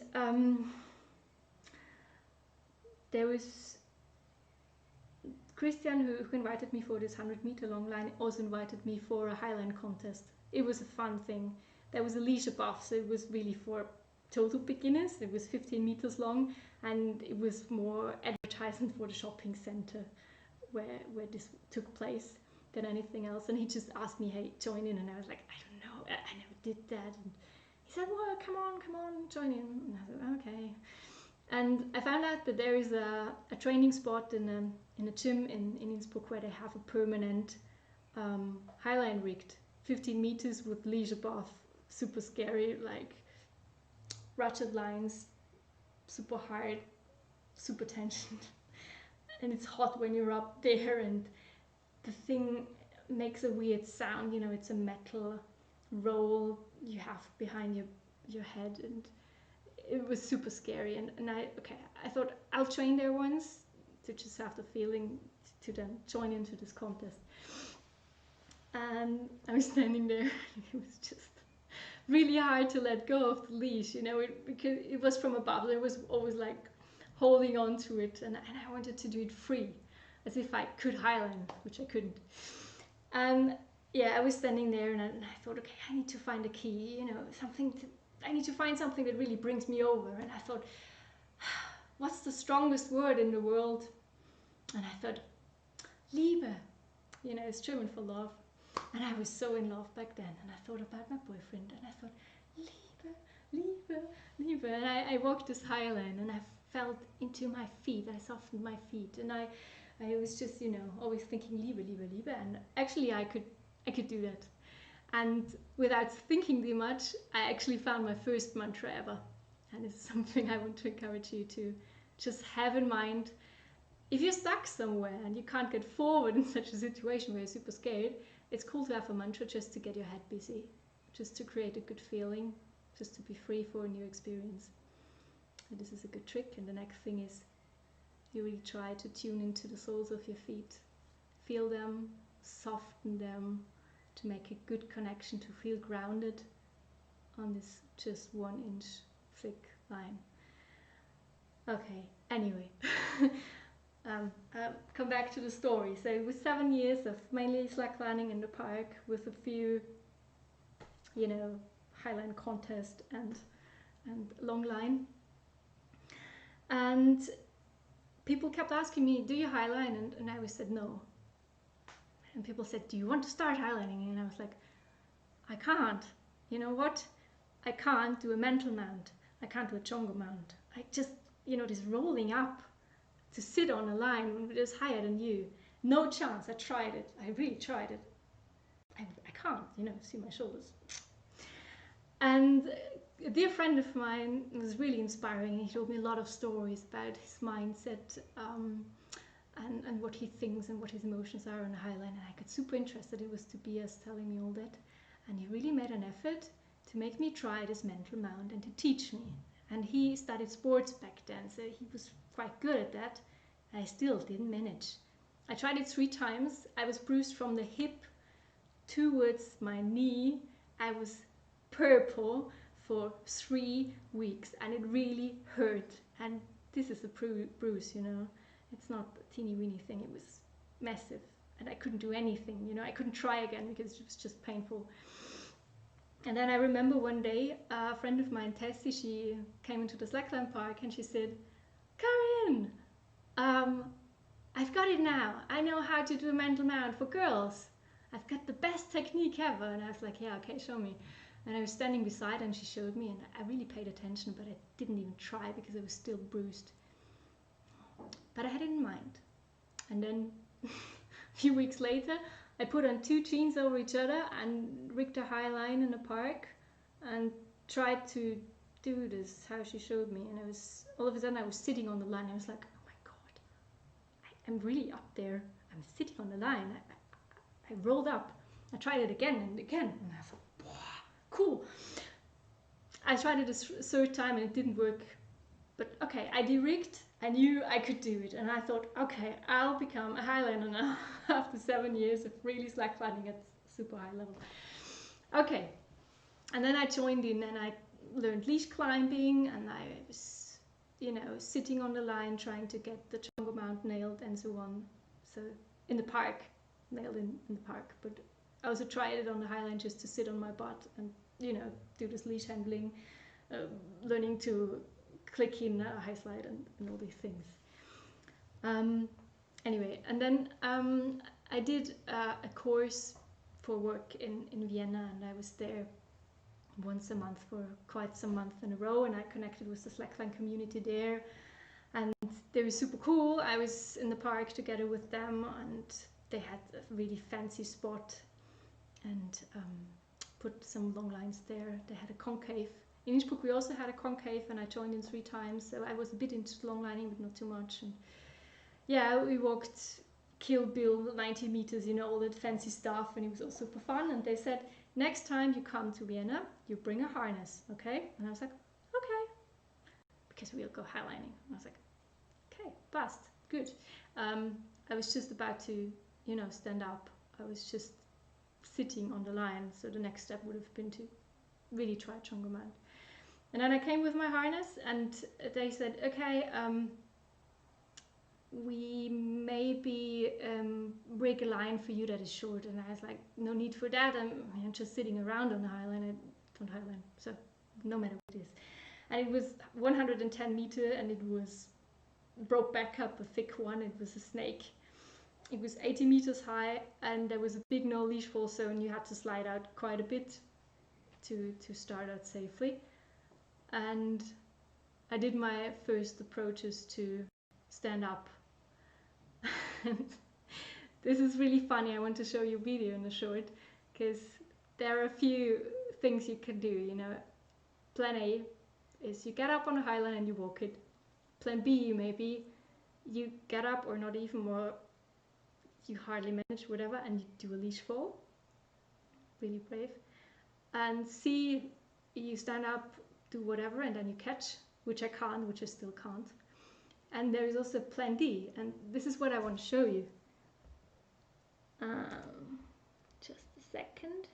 there was Christian, who invited me for this 100-meter long line, also invited me for a highline contest. It was a fun thing. There was a leash above, so it was really for total beginners. It was 15 meters long, and it was more advertisement for the shopping center where this took place than anything else. And he just asked me, hey, join in. And I was like, I don't know, I never did that. And he said, well, come on, join in. And I said, okay. And I found out that there is a training spot in a gym in Innsbruck where they have a permanent highline rigged, 15 meters with leash above, super scary, like ratchet lines, super hard, super tension. And it's hot when you're up there, and the thing makes a weird sound, you know, it's a metal roll you have behind your head, and it was super scary. And I thought I'll train there once to just have the feeling to then join into this contest. And I was standing there, and it was just really hard to let go of the leash, you know, because it was from above. There was always like holding on to it, and I wanted to do it free, as if I could highline, which I couldn't. And yeah, I was standing there, and I thought, okay, I need to find a key, you know, I need to find something that really brings me over. And I thought, what's the strongest word in the world? And I thought, Liebe, you know, it's German for love. And I was so in love back then, and I thought about my boyfriend, and I thought, Liebe. And I walked this highline, and I felt into my feet. I softened my feet, and I was just, you know, always thinking Liebe. And actually I could do that. And without thinking too much, I actually found my first mantra ever. And it's something I want to encourage you to just have in mind. If you're stuck somewhere and you can't get forward in such a situation where you're super scared, it's cool to have a mantra just to get your head busy, just to create a good feeling, just to be free for a new experience. And this is a good trick. And the next thing is you really try to tune into the soles of your feet. Feel them, soften them, to make a good connection, to feel grounded on this just 1 inch thick line. Okay, anyway. Come back to the story. So it was 7 years of mainly slacklining in the park with a few, you know, highline contest and long line. And people kept asking me, do you highline? And I always said no. And people said, do you want to start highlining? And I was like, I can't. You know what? I can't do a mental mount. I can't do a chongo mount. I just, you know, this rolling up to sit on a line that is higher than you. No chance. I tried it. I really tried it. I can't, you know, see my shoulders. And a dear friend of mine was really inspiring. He told me a lot of stories about his mindset and what he thinks and what his emotions are on a highline. And I got super interested. It was Tobias telling me all that. And he really made an effort to make me try this mental mount and to teach me. And he studied sports back then, so he was quite good at that. I still didn't manage. I tried it 3 times. I was bruised from the hip towards my knee. I was purple for 3 weeks, and it really hurt. And this is a bruise, you know. It's not a teeny weeny thing. It was massive, and I couldn't do anything, you know. I couldn't try again because it was just painful. And then I remember one day, a friend of mine, Tessie, she came into the Slackline park and she said, Karin, I've got it now. I know how to do a mental mount for girls. I've got the best technique ever. And I was like, yeah, okay, show me. And I was standing beside her and she showed me, and I really paid attention, but I didn't even try because I was still bruised. But I had it in mind. And then a few weeks later, I put on 2 jeans over each other and rigged a highline in the park and tried to do this how she showed me. And I was, all of a sudden I was sitting on the line. I was like, oh my God, I'm really up there. I'm sitting on the line. I rolled up. I tried it again and again. And I thought, wow, cool. I tried it a 3rd time and it didn't work. But okay, I de-rigged. I knew I could do it, and I thought, okay, I'll become a highliner now after 7 years of really slacklining at super high level. Okay, and then I joined in and I learned leash climbing, and I was, you know, sitting on the line trying to get the chongo mount nailed and so on. So in the park, nailed in the park. But I also tried it on the Highline just to sit on my butt and, you know, do this leash handling, learning to click in a high slide and all these things. Anyway, and then I did a course for work in Vienna, and I was there once a month for quite some months in a row, and I connected with the Slackline community there, and they were super cool. I was in the park together with them, and they had a really fancy spot and put some long lines there. They had a concave. In Innsbruck we also had a concave, and I joined in 3 times, so I was a bit into long lining but not too much. And yeah, we walked Kill Bill 90 meters, you know, all that fancy stuff, and it was all super fun. And they said, next time you come to Vienna, you bring a harness, okay? And I was like, okay, because we'll go highlining. And I was like, okay, passed, good. I was just about to, you know, stand up. I was just sitting on the line, so the next step would have been to really try chongo mount. And then I came with my harness, and they said, okay, we maybe rig a line for you that is short. And I was like, no need for that. I'm just sitting around on the Highline. I don't Highline, so no matter what it is. And it was 110 meter, and it was broke back up, a thick one. It was a snake. It was 80 meters high, and there was a big no leash fall zone. You had to slide out quite a bit to start out safely. And I did my first approaches to stand up. This is really funny. I want to show you a video in a short, because there are a few things you can do, you know. Plan A is you get up on a highline and you walk it. Plan B, maybe you get up, or not even more, you hardly manage, whatever, and you do a leash fall. Really brave. And C, you stand up, do whatever, and then you catch, which I can't, which I still can't. And there is also plan D, and this is what I want to show you. Just a second.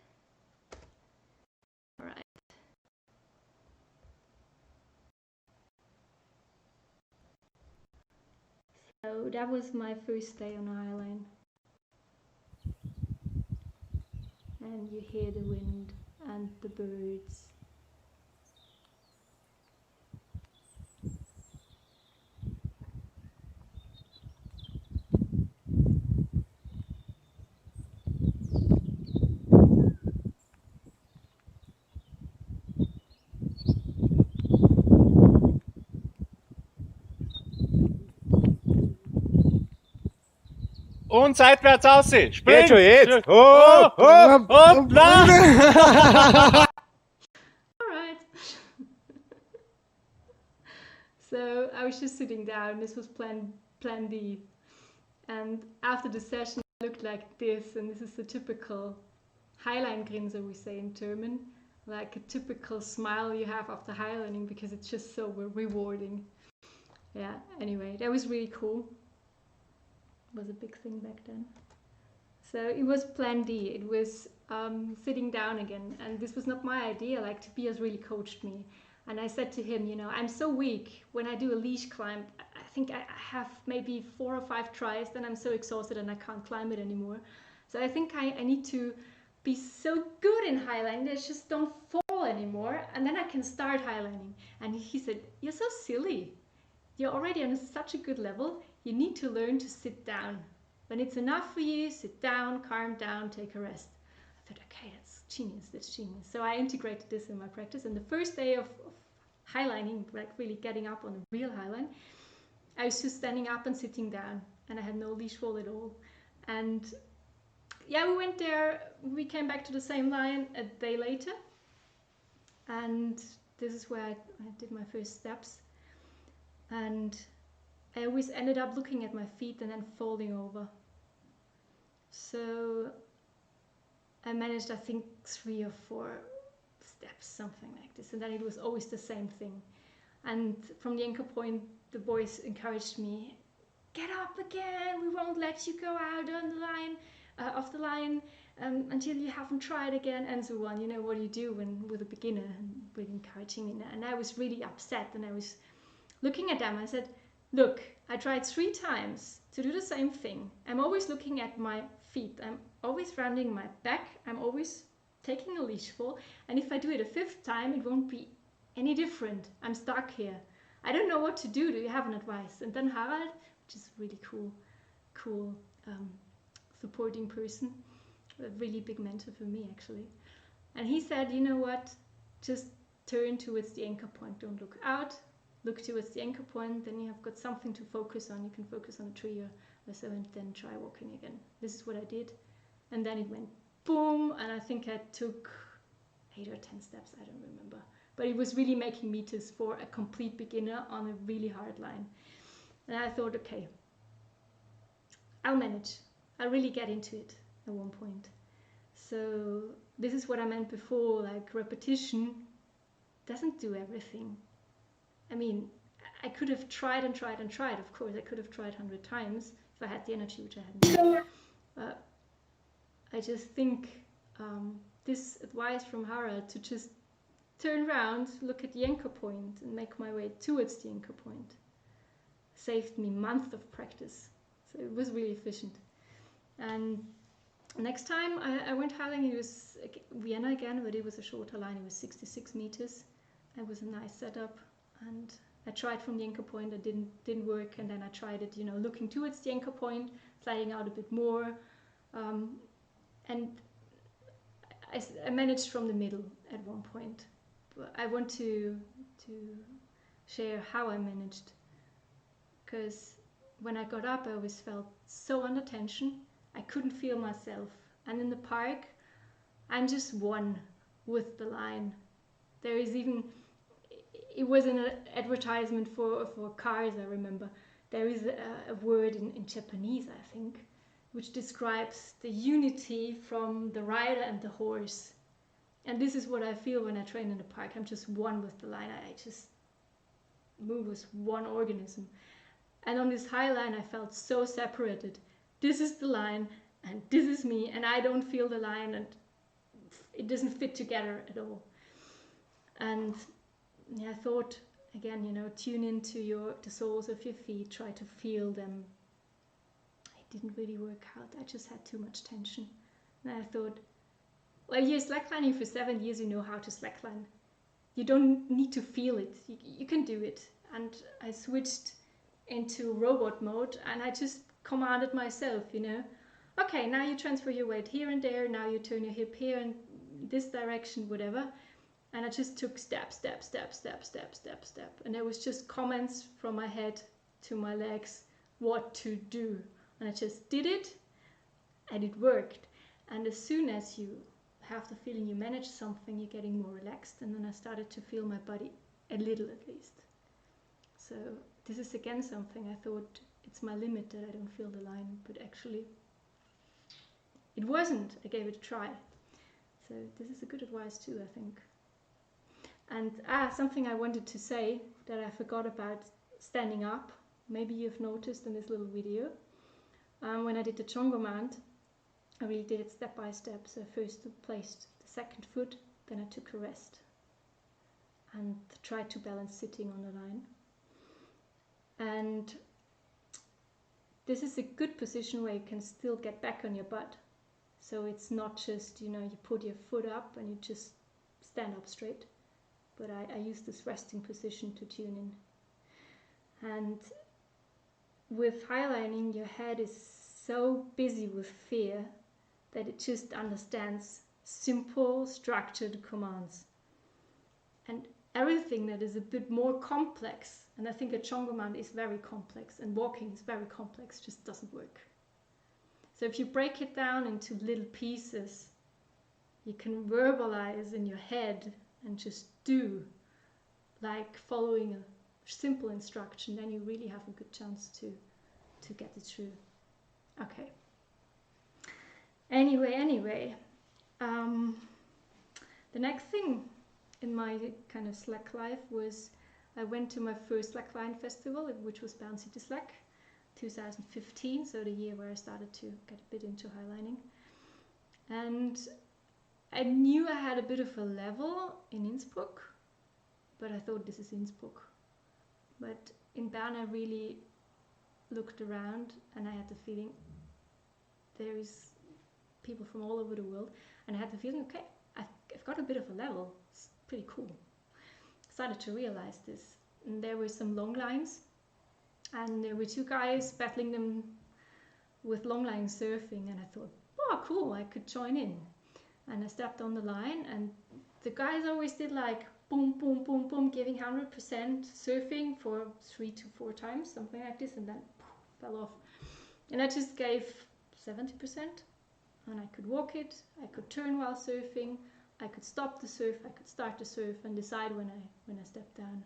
All right. So that was my first day on the Highline. And you hear the wind and the birds. Und seitwärts aussehen. Spring. Geht schon jetzt. Hoppla. All right. So I was just sitting down. This was plan D. And after the session, I looked like this, and this is the typical Highline grinser, we say in German, like a typical smile you have after highlining, because it's just so rewarding. Yeah, anyway, that was really cool. It was a big thing back then. So it was plan D. It was sitting down again, and this was not my idea. Like, Tobias really coached me, and I said to him, you know, I'm so weak when I do a leash climb. I think I have maybe 4 or 5 tries, then I'm so exhausted and I can't climb it anymore. So I think I need to be so good in highlining that I just don't fall anymore, and then I can start highlining. And he said, you're so silly. You're already on such a good level. You need to learn to sit down. When it's enough for you, sit down, calm down, take a rest. I thought, okay, that's genius, that's genius. So I integrated this in my practice. And the first day of highlining, like really getting up on a real highline, I was just standing up and sitting down, and I had no leash fall at all. And yeah, we went there, we came back to the same line a day later. And this is where I did my first steps. And I always ended up looking at my feet and then falling over. So I managed, I think, 3 or 4 steps, something like this. And then it was always the same thing. And from the anchor point, the boys encouraged me, get up again, we won't let you go out on the line, off the line. until you haven't tried again, and so on. You know what you do with a beginner and with encouraging me. And I was really upset, and I was looking at them. I said, look, I tried 3 times to do the same thing. I'm always looking at my feet. I'm always rounding my back. I'm always taking a leash full. And if I do it a 5th time, it won't be any different. I'm stuck here. I don't know what to do. Do you have an advice? And then Harald, which is a really cool supporting person, a really big mentor for me actually. And he said, you know what? Just turn towards the anchor point. Don't look out. Look towards the anchor point. Then you have got something to focus on. You can focus on a tree or so, and then try walking again. This is what I did. And then it went boom. And I think I took 8 or 10 steps. I don't remember. But it was really making meters for a complete beginner on a really hard line. And I thought, okay, I'll manage. I'll really get into it at one point. So this is what I meant before, like repetition doesn't do everything. I mean, I could have tried and tried and tried. Of course, I could have tried 100 times if I had the energy, which I hadn't. But I just think this advice from Harald to just turn around, look at the anchor point and make my way towards the anchor point saved me months of practice. So it was really efficient. And next time I went highlining, it was Vienna again, but it was a shorter line. It was 66 meters. It was a nice setup, and I tried from the anchor point. It didn't work, and then I tried it, looking towards the anchor point, sliding out a bit more, and I managed from the middle at one point. But I want to share how I managed, because when I got up, I always felt so under tension. I couldn't feel myself. And in the park, I'm just one with the line. There is even, it was an advertisement for cars, I remember. There is a word in Japanese, I think, which describes the unity from the rider and the horse. And this is what I feel when I train in the park. I'm just one with the line. I just move as one organism. And on this high line, I felt so separated. This is the line, and this is me, and I don't feel the line, and it doesn't fit together at all. And yeah, I thought, again, tune into the soles of your feet, try to feel them. It didn't really work out. I just had too much tension. And I thought, well, you're slacklining for 7 years, you know how to slackline. You don't need to feel it. You can do it. And I switched into robot mode, and I just commanded myself, okay, now you transfer your weight here and there, now you turn your hip here in this direction, whatever. And I just took step, step, step, step, step, step, step. And there was just comments from my head to my legs what to do. And I just did it, and it worked. And as soon as you have the feeling you manage something, you're getting more relaxed. And then I started to feel my body a little at least. So this is again something I thought it's my limit that I don't feel the line, but actually it wasn't. I gave it a try. So this is a good advice too, I think. And something I wanted to say that I forgot about, standing up. Maybe you've noticed in this little video. When I did the Chongomand, I really did it step by step. So first I placed the 2nd foot, then I took a rest and tried to balance sitting on the line. And this is a good position where you can still get back on your butt. So it's not just, you put your foot up and you just stand up straight. But I use this resting position to tune in. And with highlining, your head is so busy with fear that it just understands simple, structured commands. And everything that is a bit more complex, and I think a Chongomand is very complex, and walking is very complex, just doesn't work. So if you break it down into little pieces, you can verbalize in your head and just do, like following a simple instruction, then you really have a good chance to get it through. Okay. Anyway, the next thing in my kind of slack life was I went to my first Slackline festival, which was Bound City Slack, 2015, so the year where I started to get a bit into highlining. And I knew I had a bit of a level in Innsbruck, but I thought this is Innsbruck. But in Bern I really looked around and I had the feeling there is people from all over the world, and I had the feeling, okay, I've got a bit of a level. It's pretty cool. I started to realize this. And there were some long lines, and there were two guys battling them with long line surfing, and I thought, oh cool, I could join in. And I stepped on the line, and the guys always did like boom, boom, boom, boom, giving 100% surfing for 3 to 4 times, something like this, and then fell off. And I just gave 70%, and I could walk it, I could turn while surfing, I could stop the surf, I could start the surf, and decide when I stepped down.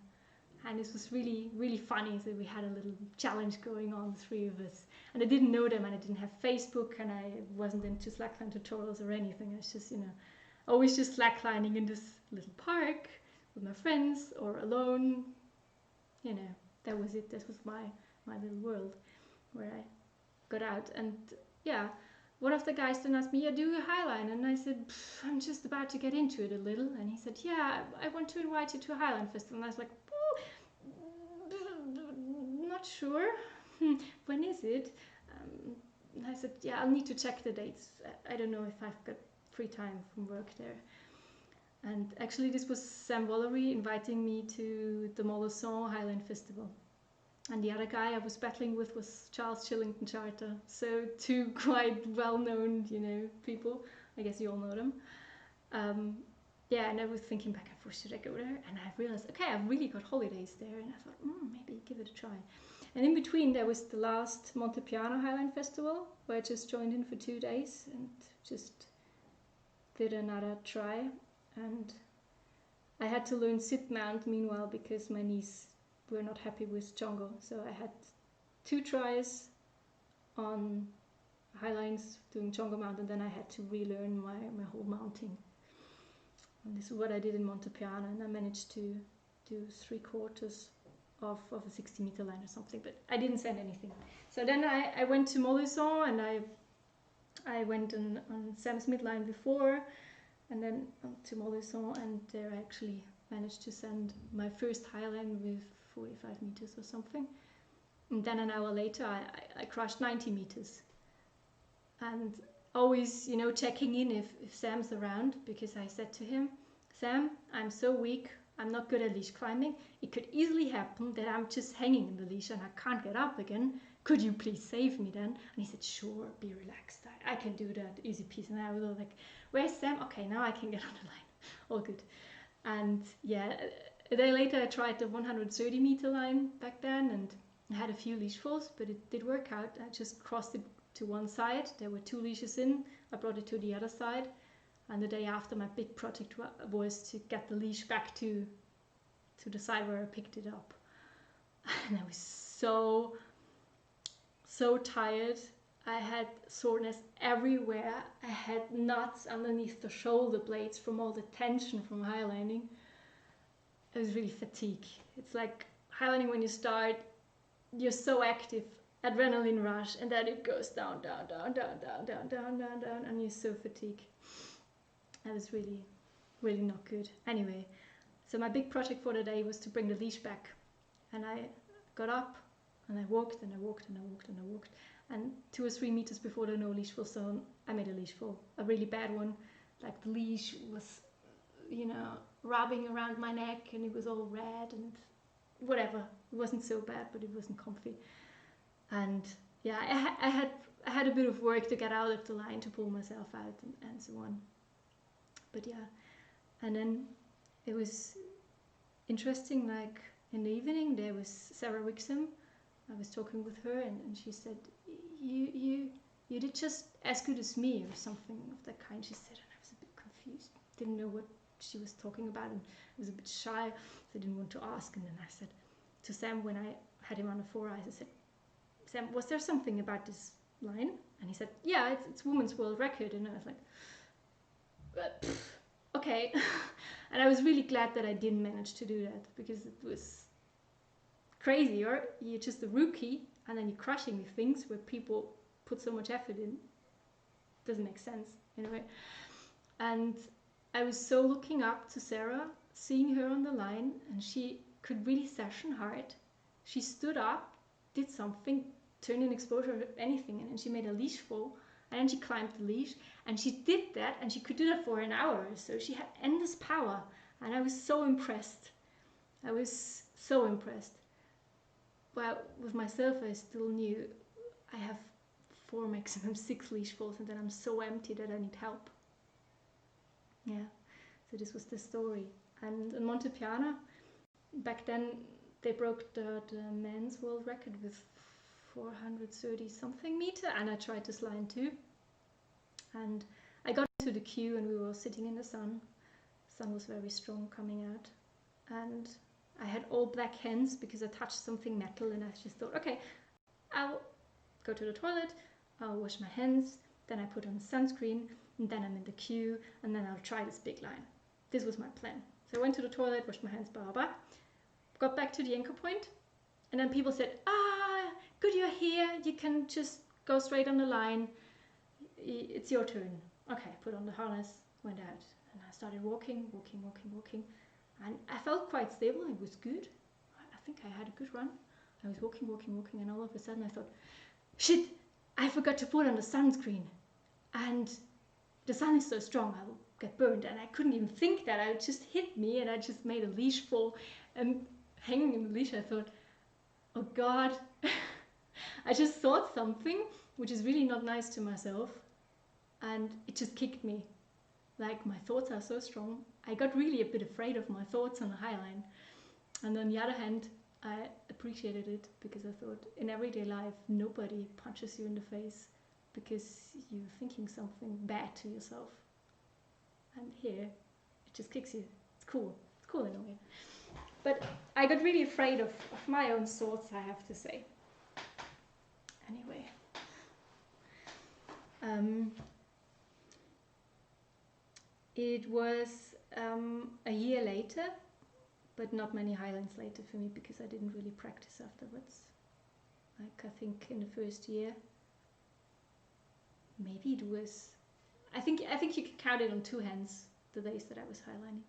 And this was really, really funny. So we had a little challenge going on, the three of us. And I didn't know them, and I didn't have Facebook, and I wasn't into slackline tutorials or anything. I was just, always just slacklining in this little park with my friends or alone. That was it. That was my little world where I got out. And yeah, one of the guys then asked me, yeah, do a highline? And I said, I'm just about to get into it a little. And he said, yeah, I want to invite you to a highline festival. And I was like, not sure. When is it? I said, yeah, I'll need to check the dates. I don't know if I've got free time from work there. And actually this was Sam Wallery inviting me to the Mollison Highline Festival. And the other guy I was battling with was Charles Chillington Charter. So two quite well-known, people. I guess you all know them. Yeah, and I was thinking back and forth, should I go there? And I realized, okay, I've really got holidays there. And I thought, maybe give it a try. And in between, there was the last Montepiano Highline Festival, where I just joined in for 2 days and just did another try. And I had to learn sit mount meanwhile because my knees were not happy with Chongo. So I had 2 tries on highlines doing Chongo mount, and then I had to relearn my whole mounting. And this is what I did in Montepiano, and I managed to do 3/4 of a 60-meter line or something, but I didn't send anything. So then I went to Mollison, and I went on Sam's midline before, and then to Mollison, and there I actually managed to send my first highline with 45 meters or something. And then an hour later I crushed 90 meters. And always, checking in if Sam's around, because I said to him, Sam, I'm so weak, I'm not good at leash climbing. It could easily happen that I'm just hanging in the leash and I can't get up again. Could you please save me then? And he said, sure, be relaxed. I can do that, easy peasy. And I was like, where's Sam? Okay, now I can get on the line. All good. And yeah, a day later I tried the 130 meter line back then, and I had a few leash falls, but it did work out. I just crossed it to one side. There were 2 leashes in. I brought it to the other side. And the day after, my big project was to get the leash back to the side where I picked it up. And I was so tired. I had soreness everywhere. I had knots underneath the shoulder blades from all the tension from highlining. I was really fatigued. It's like highlining when you start, you're so active, adrenaline rush, and then it goes down, down, down, down, down, down, down, down, down, and you're so fatigued. That was really, really not good. Anyway, so my big project for the day was to bring the leash back. And I got up, and I walked, and I walked, and I walked, and I walked. And 2 or 3 meters before the no leash fall zone, I made a leash fall, a really bad one. Like the leash was, rubbing around my neck, and it was all red, and whatever. It wasn't so bad, but it wasn't comfy. And yeah, I had a bit of work to get out of the line, to pull myself out, and so on. But yeah, and then it was interesting, like in the evening there was Sarah Wixom. I was talking with her, and she said, you did just as good as me, or something of that kind, she said. And I was a bit confused, didn't know what she was talking about, and I was a bit shy, so I didn't want to ask. And then I said to Sam, when I had him on the 4 eyes, I said, Sam, was there something about this line? And he said, yeah, it's women's world record. And I was like, okay. And I was really glad that I didn't manage to do that, because it was crazy. Or you're just a rookie, and then you're crushing things where people put so much effort in. doesn't make sense anyway. And I was so looking up to Sarah, seeing her on the line, and she could really session hard. She stood up, did something, turned in exposure or anything, and then she made a leash fall, and then she climbed the leash, and she did that, and she could do that for an hour or so. She had endless power, and I was so impressed. I was so impressed. Well, with myself, I still knew I have 4, maximum 6 leash falls, and then I'm so empty that I need help. Yeah, so this was the story. And in Montepiana, back then, they broke the men's world record with 430 something meter, and I tried to slide too. And I got into the queue, and we were sitting in the sun. The sun was very strong coming out, and I had all black hands because I touched something metal, and I just thought, okay, I'll go to the toilet, I'll wash my hands, then I put on sunscreen, and then I'm in the queue, and then I'll try this big line. This was my plan. So I went to the toilet, washed my hands, blah, blah, blah. Got back to the anchor point, and then people said, good, you're here, you can just go straight on the line, it's your turn. Okay, put on the harness, went out, and I started walking, and I felt quite stable. It was good. I think I had a good run. I was walking, and all of a sudden I thought, shit, I forgot to put on the sunscreen, and the sun is so strong, I'll get burned. And I couldn't even think that. It just hit me, and I just made a leash fall, and hanging in the leash, I thought, oh God. I just thought something which is really not nice to myself, and it just kicked me. Like, my thoughts are so strong. I got really a bit afraid of my thoughts on the highline. And on the other hand, I appreciated it because I thought in everyday life, nobody punches you in the face because you're thinking something bad to yourself. And here, it just kicks you. It's cool. It's cool in a way. But I got really afraid of my own thoughts, I have to say. Anyway. It was a year later, but not many highlines later for me because I didn't really practice afterwards. Like, I think in the first year, maybe it was, I think you could count it on 2 hands, the days that I was highlining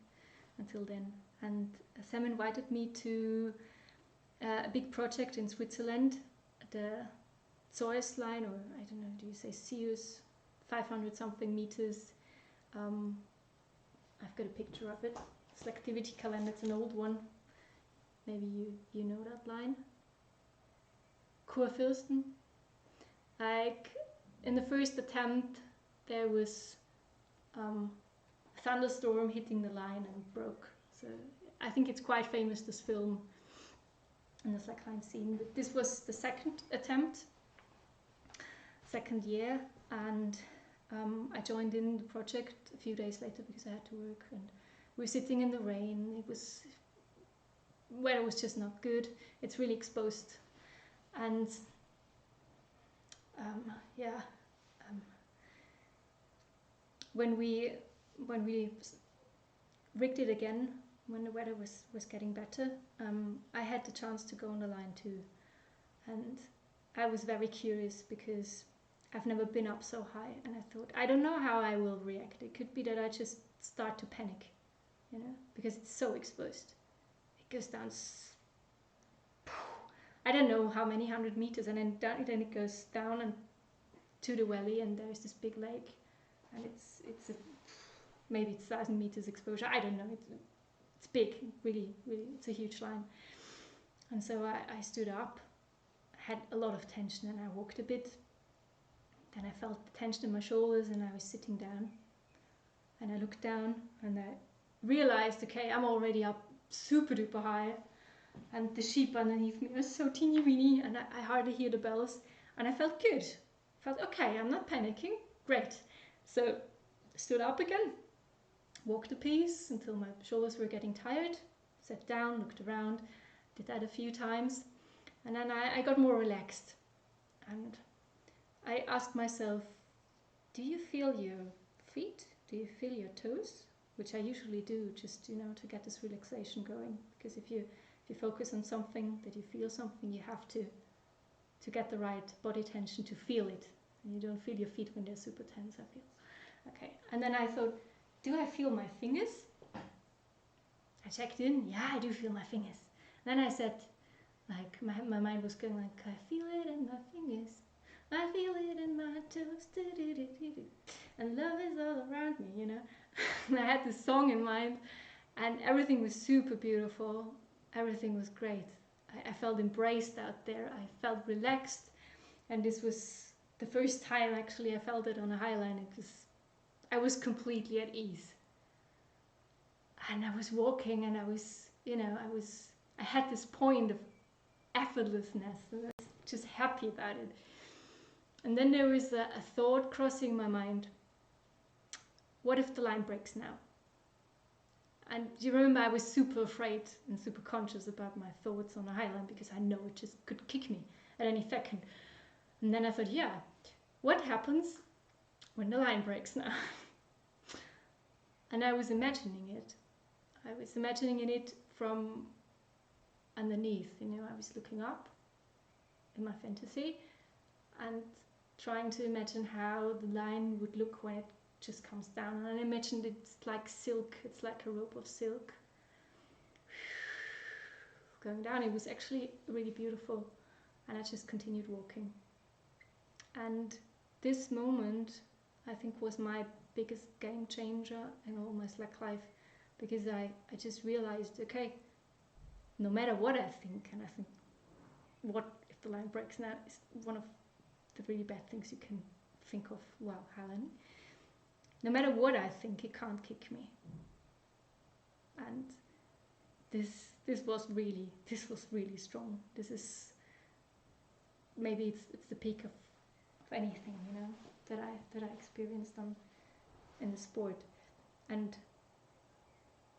until then. And Sam invited me to a big project in Switzerland, the Zeus line, or I don't know, do you say Zeus, 500 something meters. I've got a picture of it. Selectivity calendar, it's an old one. Maybe you know that line. Kurfürsten. Like, in the first attempt, there was a thunderstorm hitting the line and broke. So I think it's quite famous, this film, in the slackline scene. But this was the second attempt, second year, and I joined in the project a few days later because I had to work, and we were sitting in the rain. Weather was just not good. It's really exposed, and when we rigged it again, when the weather was getting better, I had the chance to go on the line too, and I was very curious because I've never been up so high, and I thought, I don't know how I will react. It could be that I just start to panic, because it's so exposed. It goes down, I don't know how many 100 meters, and then it goes down and to the valley, and there's this big lake, and maybe it's 1,000 meters exposure. I don't know. It's big, really, it's a huge line. And so I stood up, had a lot of tension, and I walked a bit. Then I felt the tension in my shoulders, and I was sitting down, and I looked down, and I realized, okay, I'm already up super duper high, and the sheep underneath me are so teeny weeny, and I hardly hear the bells, and I felt good. I felt, okay, I'm not panicking, great. So stood up again, walked a piece until my shoulders were getting tired, sat down, looked around, did that a few times, and then I got more relaxed, and I asked myself, do you feel your feet? Do you feel your toes? Which I usually do, just to get this relaxation going. Because if you focus on something, that you feel something, you have to get the right body tension to feel it. and you don't feel your feet when they're super tense, I feel. Okay, and then I thought, do I feel my fingers? I checked in, yeah, I do feel my fingers. Then I said, like, my mind was going like, I feel it in my fingers, I feel it in my toes, and love is all around me, you know. And I had this song in mind, and everything was super beautiful, everything was great. I felt embraced out there, I felt relaxed, and this was the first time actually I felt it on a highline. I was completely at ease. And I was walking, and I was, you know, I had this point of effortlessness, and I was just happy about it. And then there was a thought crossing my mind. What if the line breaks now? And do you remember I was super afraid and super conscious about my thoughts on a highline because I know it just could kick me at any second. And then I thought, yeah, what happens when the line breaks now? And I was imagining it. I was imagining it from underneath, you know, I was looking up in my fantasy and trying to imagine how the line would look when it just comes down. And I imagined it's like silk, it's like a rope of silk going down. It was actually really beautiful, and I just continued walking. And this moment, I think, was my biggest game changer in all my slack life, because I just realized, okay, no matter what I think, and I think what if the line breaks now is one of the really bad things you can think of while highlining. No matter what I think, it can't kick me. And this was really strong. This is maybe it's the peak of anything, you know, that I experienced in the sport. And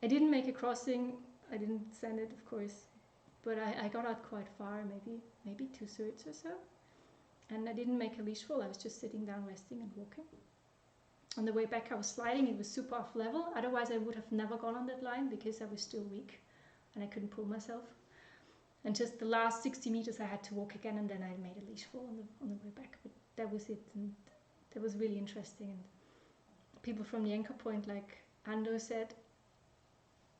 I didn't make a crossing. I didn't send it, of course, but I got out quite far, maybe 2/3 or so. And I didn't make a leash fall. I was just sitting down, resting and walking. On the way back, I was sliding. It was super off level. Otherwise, I would have never gone on that line because I was still weak and I couldn't pull myself. And just the last 60 meters, I had to walk again, and then I made a leash fall on the way back. But that was it, and that was really interesting. And people from the anchor point, like Ando said,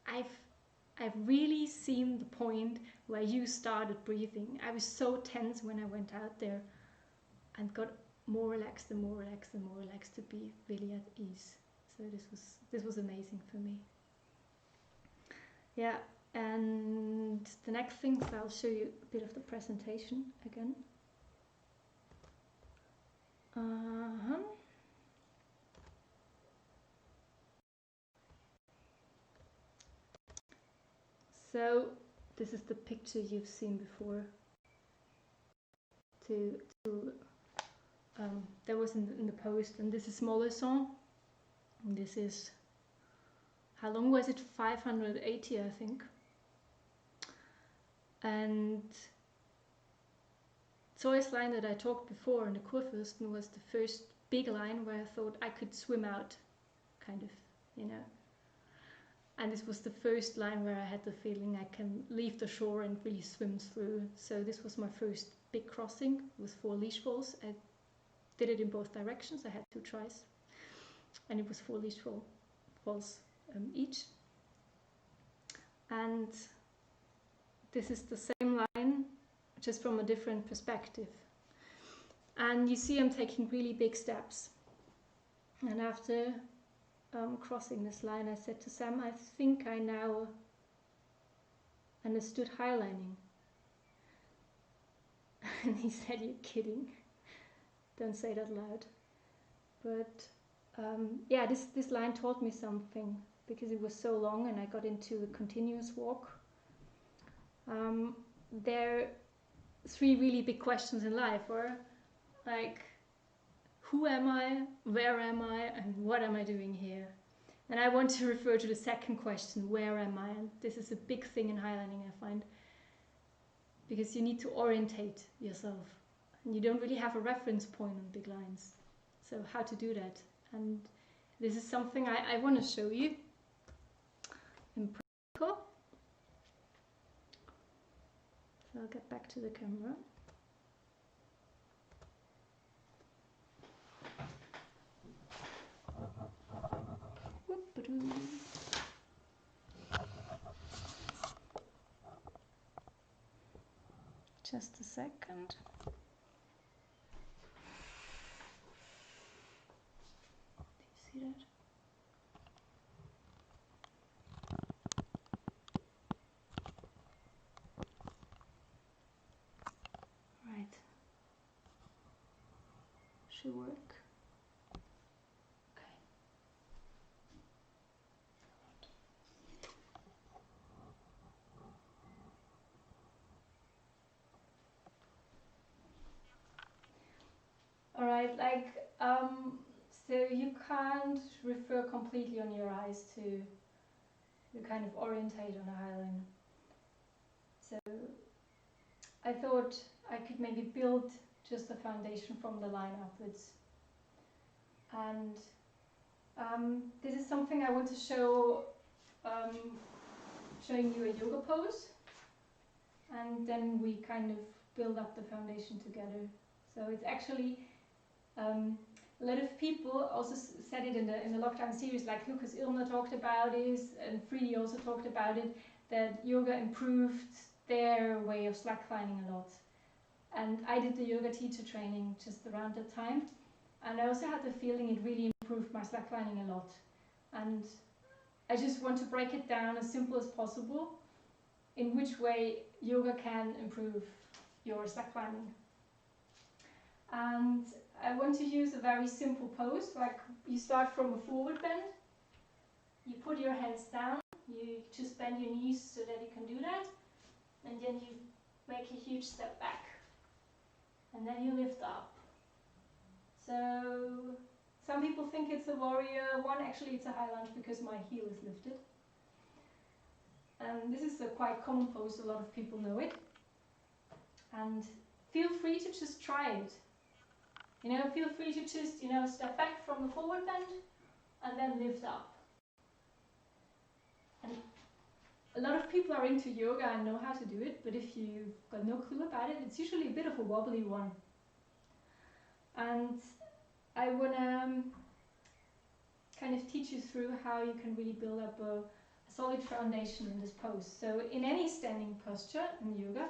I've really seen the point where you started breathing. I was so tense when I went out there, and got more relaxed and more relaxed and more relaxed to be really at ease. So this was amazing for me. Yeah, and the next thing, so I'll show you a bit of the presentation again. So this is the picture you've seen before. That was in the post, and this is Mollison. This is, how long was it? 580, I think. And Zoe's line that I talked before in the Kurfürsten was the first big line where I thought I could swim out, kind of, you know. And this was the first line where I had the feeling I can leave the shore and really swim through. So this was my first big crossing with 4 leash falls. I did it in both directions. I had 2 tries, and it was 4 leash falls each. And this is the same line, just from a different perspective. And you see I'm taking really big steps. And after crossing this line, I said to Sam, I think I now understood highlining. And he said, you're kidding. Don't say that loud. But yeah, this line taught me something, because it was so long and I got into a continuous walk. There are 3 really big questions in life, or like, who am I, where am I, and what am I doing here? And I want to refer to the second question, where am I? And this is a big thing in highlining, I find, because you need to orientate yourself, and you don't really have a reference point on big lines. So how to do that? And this is something I want to show you in practical. So I'll get back to the camera. Just a second. Do you see that? Right. Should work. Okay. All right, so you can't refer completely on your eyes to kind of orientate on a highline. So I thought I could maybe build just a foundation from the line upwards. And this is something I want to show, showing you a yoga pose. And then we kind of build up the foundation together. So it's actually, a lot of people also said it in the lockdown series, like Lucas Ilmer talked about it, and Freedy also talked about it, that yoga improved their way of slacklining a lot. And I did the yoga teacher training just around that time, and I also had the feeling it really improved my slacklining a lot. And I just want to break it down as simple as possible in which way yoga can improve your slacklining. And I want to use a very simple pose, like you start from a forward bend, you put your hands down, you just bend your knees so that you can do that, and then you make a huge step back, and then you lift up. So some people think it's a warrior one, actually it's a high lunge because my heel is lifted. And this is a quite common pose, a lot of people know it. And feel free to just try it. You know, feel free to just, you know, step back from the forward bend and then lift up. And a lot of people are into yoga and know how to do it, but if you've got no clue about it, it's usually a bit of a wobbly one. And I want to kind of teach you through how you can really build up a solid foundation in this pose. So in any standing posture in yoga,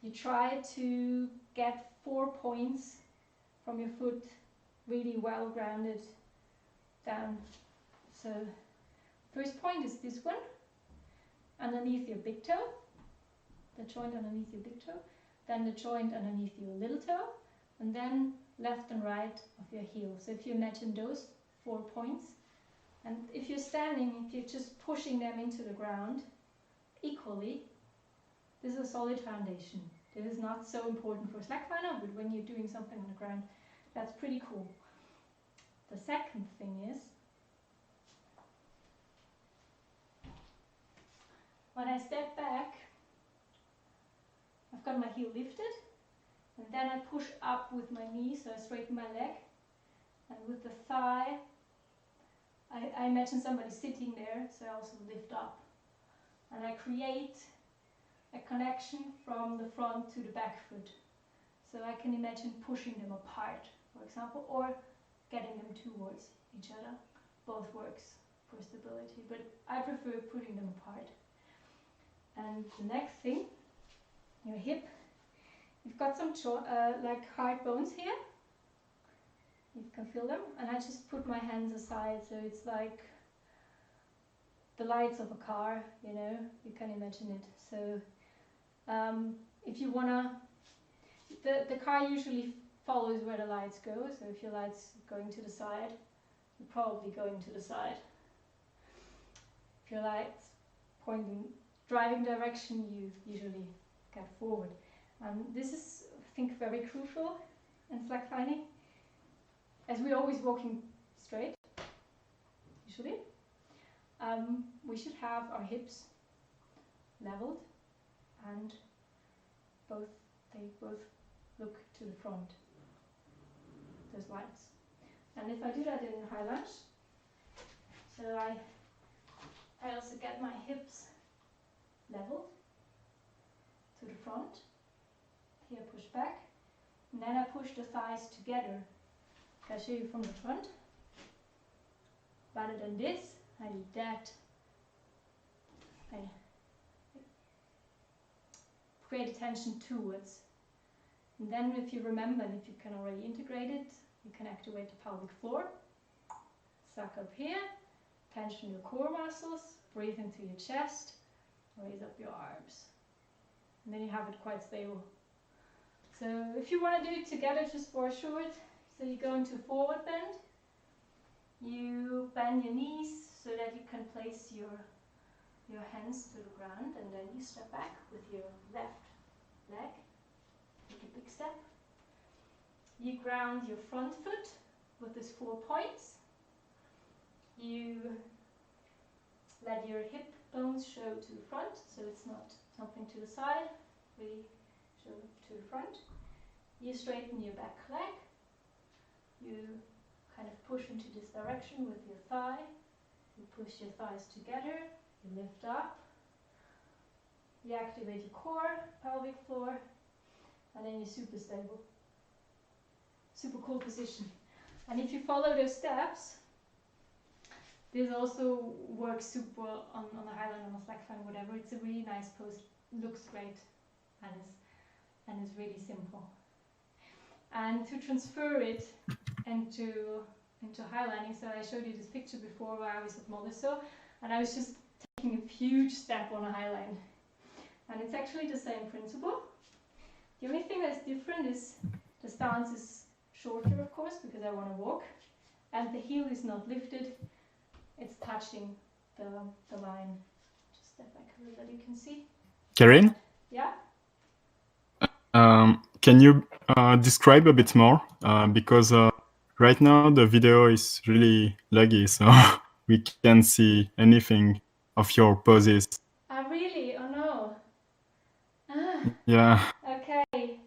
you try to get 4 points from your foot really well grounded down. So first point is this one, underneath your big toe, the joint underneath your big toe, then the joint underneath your little toe, and then left and right of your heel. So if you imagine those 4 points, and if you're standing, if you're just pushing them into the ground equally, this is a solid foundation. This is not so important for a slackliner, but when you're doing something on the ground, that's pretty cool. The second thing is, when I step back, I've got my heel lifted, and then I push up with my knee, so I straighten my leg, and with the thigh, I imagine somebody sitting there, so I also lift up. And I create a connection from the front to the back foot. So I can imagine pushing them apart, for example, or getting them towards each other. Both works for stability, but I prefer putting them apart. And the next thing, your hip. You've got some like hard bones here. You can feel them, and I just put my hands aside, so it's like the lights of a car, you know, you can imagine it. So if you wanna, the car usually follows where the lights go, so if your light's going to the side, you're probably going to the side. If your light's pointing, driving direction, you usually get forward. And this is, I think, very crucial in slacklining, as we're always walking straight, usually. We should have our hips leveled, and they both look to the front, those lines. And if I do that in high lunge, so I also get my hips leveled to the front, here push back, and then I push the thighs together. I'll show you from the front, rather than this, I did that. I create attention towards. And then if you remember, and if you can already integrate it, you can activate the pelvic floor. Suck up here, tension your core muscles, breathe into your chest, raise up your arms. And then you have it quite stable. So if you want to do it together just for a short, so you go into forward bend, you bend your knees so that you can place your hands to the ground, and then you step back with your left leg, take a big step. You ground your front foot with these 4 points. You let your hip bones show to the front, so it's not something to the side, really show to the front. You straighten your back leg. You kind of push into this direction with your thigh. You push your thighs together. You lift up. You activate your core, pelvic floor, and then you're super stable. Super cool position. And if you follow those steps, this also works super on a highline, on a slackline, whatever. It's a really nice pose, looks great, and is really simple. And to transfer it into highlining, so I showed you this picture before where I was at Modesto, and I was just taking a huge step on a highline. And it's actually the same principle. The only thing that's different is the stance is shorter, of course, because I want to walk, and the heel is not lifted. It's touching the line. Just step back a little bit, you can see. Karin, Yeah? can you describe a bit more? Because right now the video is really laggy, so we can't see anything of your poses. Ah, really? Oh no. Ah, Yeah. okay.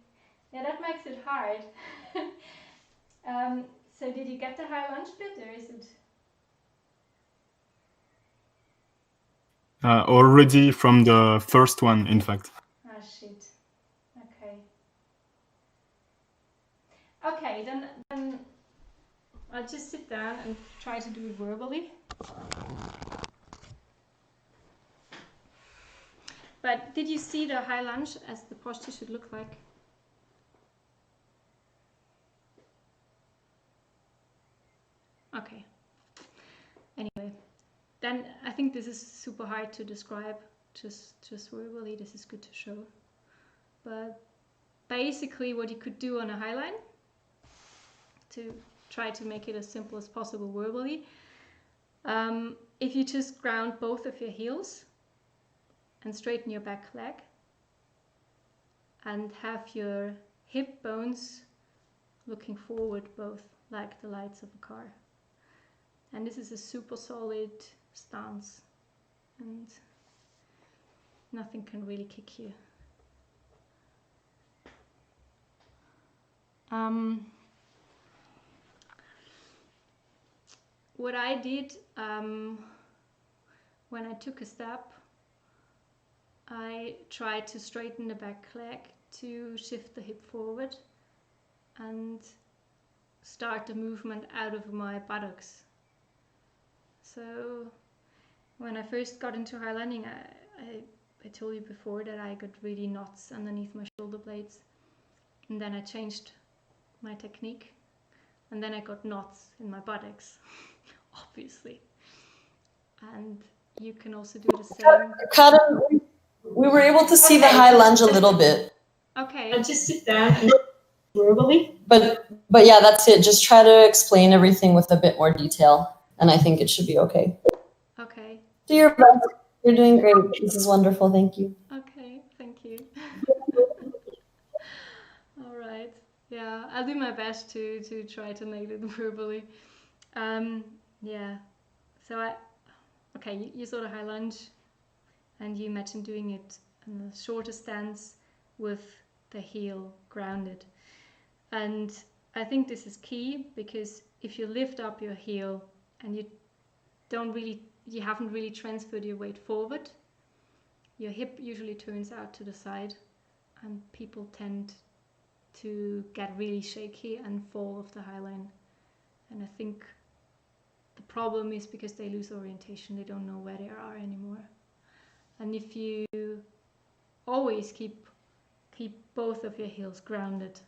Yeah, that makes it hard. So did you get the high lunge bit, or is it? Already from the first one, in fact. Ah, shit. Okay. Okay, then I'll just sit down and try to do it verbally. But did you see the high lunge as the posture should look like? Okay. Anyway, then I think this is super hard to describe just verbally. This is good to show. But basically what you could do on a highline, to try to make it as simple as possible verbally, if you just ground both of your heels and straighten your back leg and have your hip bones looking forward, both like the lights of a car. And this is a super solid stance, and nothing can really kick you. What I did when I took a step, I tried to straighten the back leg to shift the hip forward and start the movement out of my buttocks. So when I first got into highlining, I told you before that I got really knots underneath my shoulder blades, and then I changed my technique, and then I got knots in my buttocks, obviously. And you can also do the same. Karin, we were able to see the high lunge a little bit. Okay. And just sit down and verbally. But yeah, that's it. Just try to explain everything with a bit more detail, and I think it should be okay. Okay. Do your best. You're doing great. This is wonderful. Thank you. Okay, thank you. All right. Yeah, I'll do my best to try to make it verbally. Yeah. So you saw the high lunge, and you imagine doing it in the shorter stance with the heel grounded. And I think this is key, because if you lift up your heel and you haven't really transferred your weight forward, your hip usually turns out to the side, and people tend to get really shaky and fall off the highline. And I think the problem is because they lose orientation, they don't know where they are anymore. And if you always keep both of your heels grounded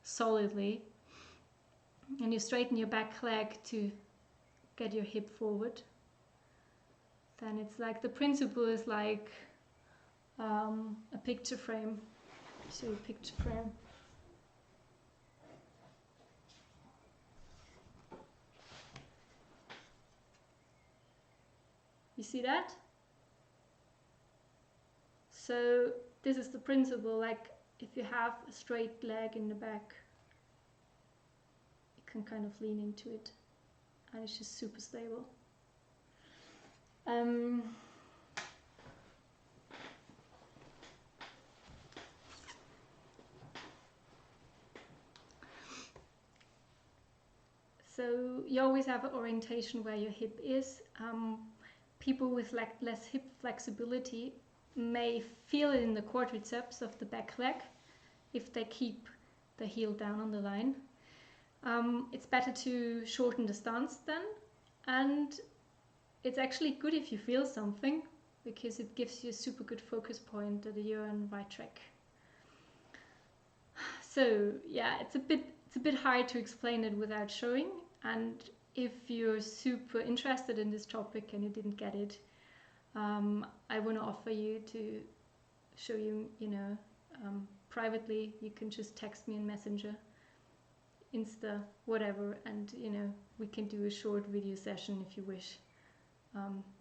solidly, and you straighten your back leg to get your hip forward, then it's like the principle is like a picture frame. So a picture frame. You see that? So this is the principle, like if you have a straight leg in the back, you can kind of lean into it and it's just super stable. So you always have an orientation where your hip is. People with less hip flexibility may feel it in the quadriceps of the back leg if they keep the heel down on the line. It's better to shorten the stance then, and it's actually good if you feel something, because it gives you a super good focus point that you're on the right track. So yeah, it's a bit hard to explain it without showing, and if you're super interested in this topic and you didn't get it, I want to offer you to show you, privately. You can just text me in Messenger, Insta, whatever, and we can do a short video session if you wish.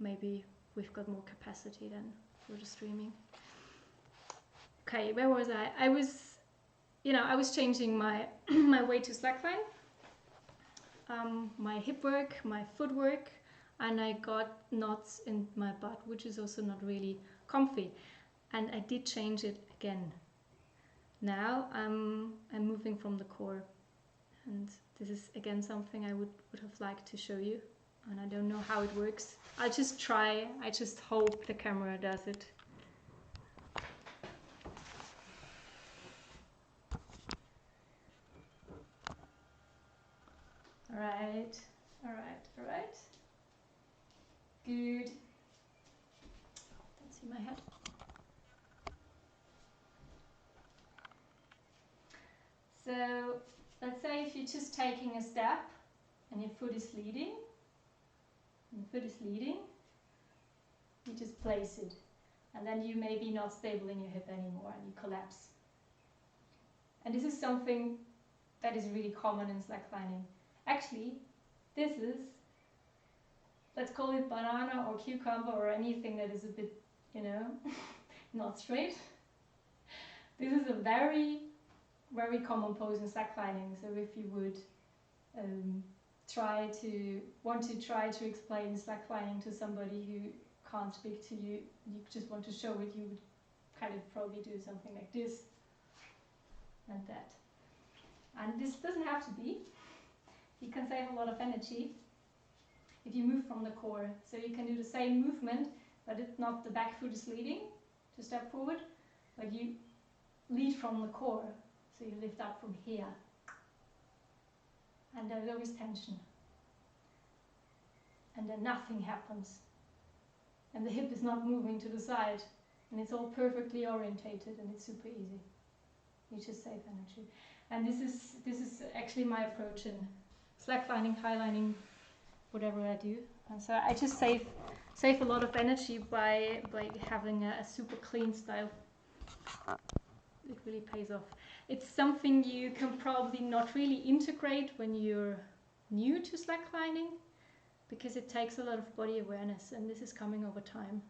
Maybe we've got more capacity then for the streaming. Okay, where was I? I was changing my my way to slackline, my hip work, my footwork, and I got knots in my butt, which is also not really comfy. And I did change it again. Now I'm moving from the core, and this is again something I would have liked to show you, and I don't know how it works. I'll just try. I just hope the camera does it. All right. Good. Don't see my head. So let's say if you're just taking a step and your foot is leading, you just place it, and then you may be not stable in your hip anymore and you collapse. And this is something that is really common in slacklining. Actually, this is, let's call it banana or cucumber or anything that is a bit, not straight. This is a very, very common pose in slacklining. So if you would want to try to explain slacklining to somebody who can't speak to you, you just want to show it, you would kind of probably do something like this and that. And this doesn't have to be. You can save a lot of energy if you move from the core. So you can do the same movement, but it's not the back foot is leading to step forward, but you lead from the core. So you lift up from here. And there's always tension. And then nothing happens. And the hip is not moving to the side. And it's all perfectly orientated and it's super easy. You just save energy. And this is actually my approach in slacklining, highlining, whatever I do. And so I just save a lot of energy by having a super clean style. It really pays off. It's something you can probably not really integrate when you're new to slacklining, because it takes a lot of body awareness, and this is coming over time.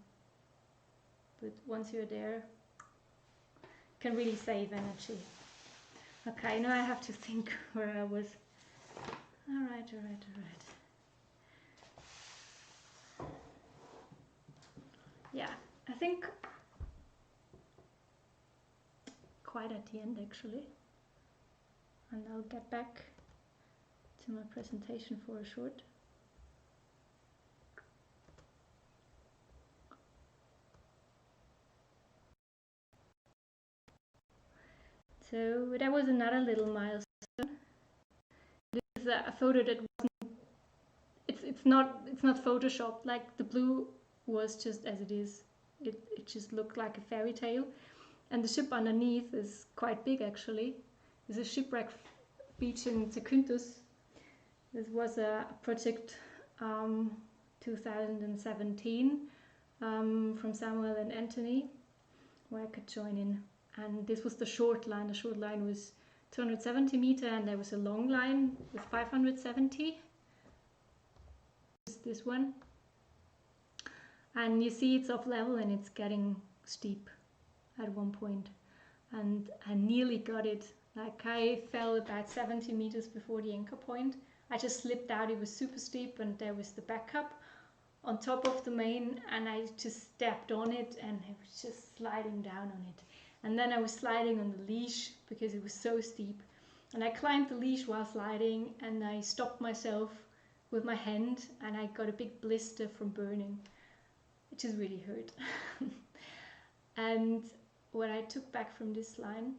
But once you're there, you can really save energy. Okay, now I have to think where I was. All right. Yeah, I think quite at the end actually. And I'll get back to my presentation for a short. So that was another little milestone. This is a photo that wasn't, it's not photoshopped. Like the blue was just as it is. It just looked like a fairy tale. And the ship underneath is quite big actually. There's a shipwreck beach in Zakynthos. This was a project 2017 from Samuel and Anthony, where I could join in. And this was the short line. The short line was 270 meter, and there was a long line with 570. This one. And you see it's off level and it's getting steep at one point. And I nearly got it. Like I fell about 70 meters before the anchor point. I just slipped out. It was super steep, and there was the backup on top of the main, and I just stepped on it and I was just sliding down on it. And then I was sliding on the leash because it was so steep. And I climbed the leash while sliding, and I stopped myself with my hand, and I got a big blister from burning. It just really hurt. And what I took back from this line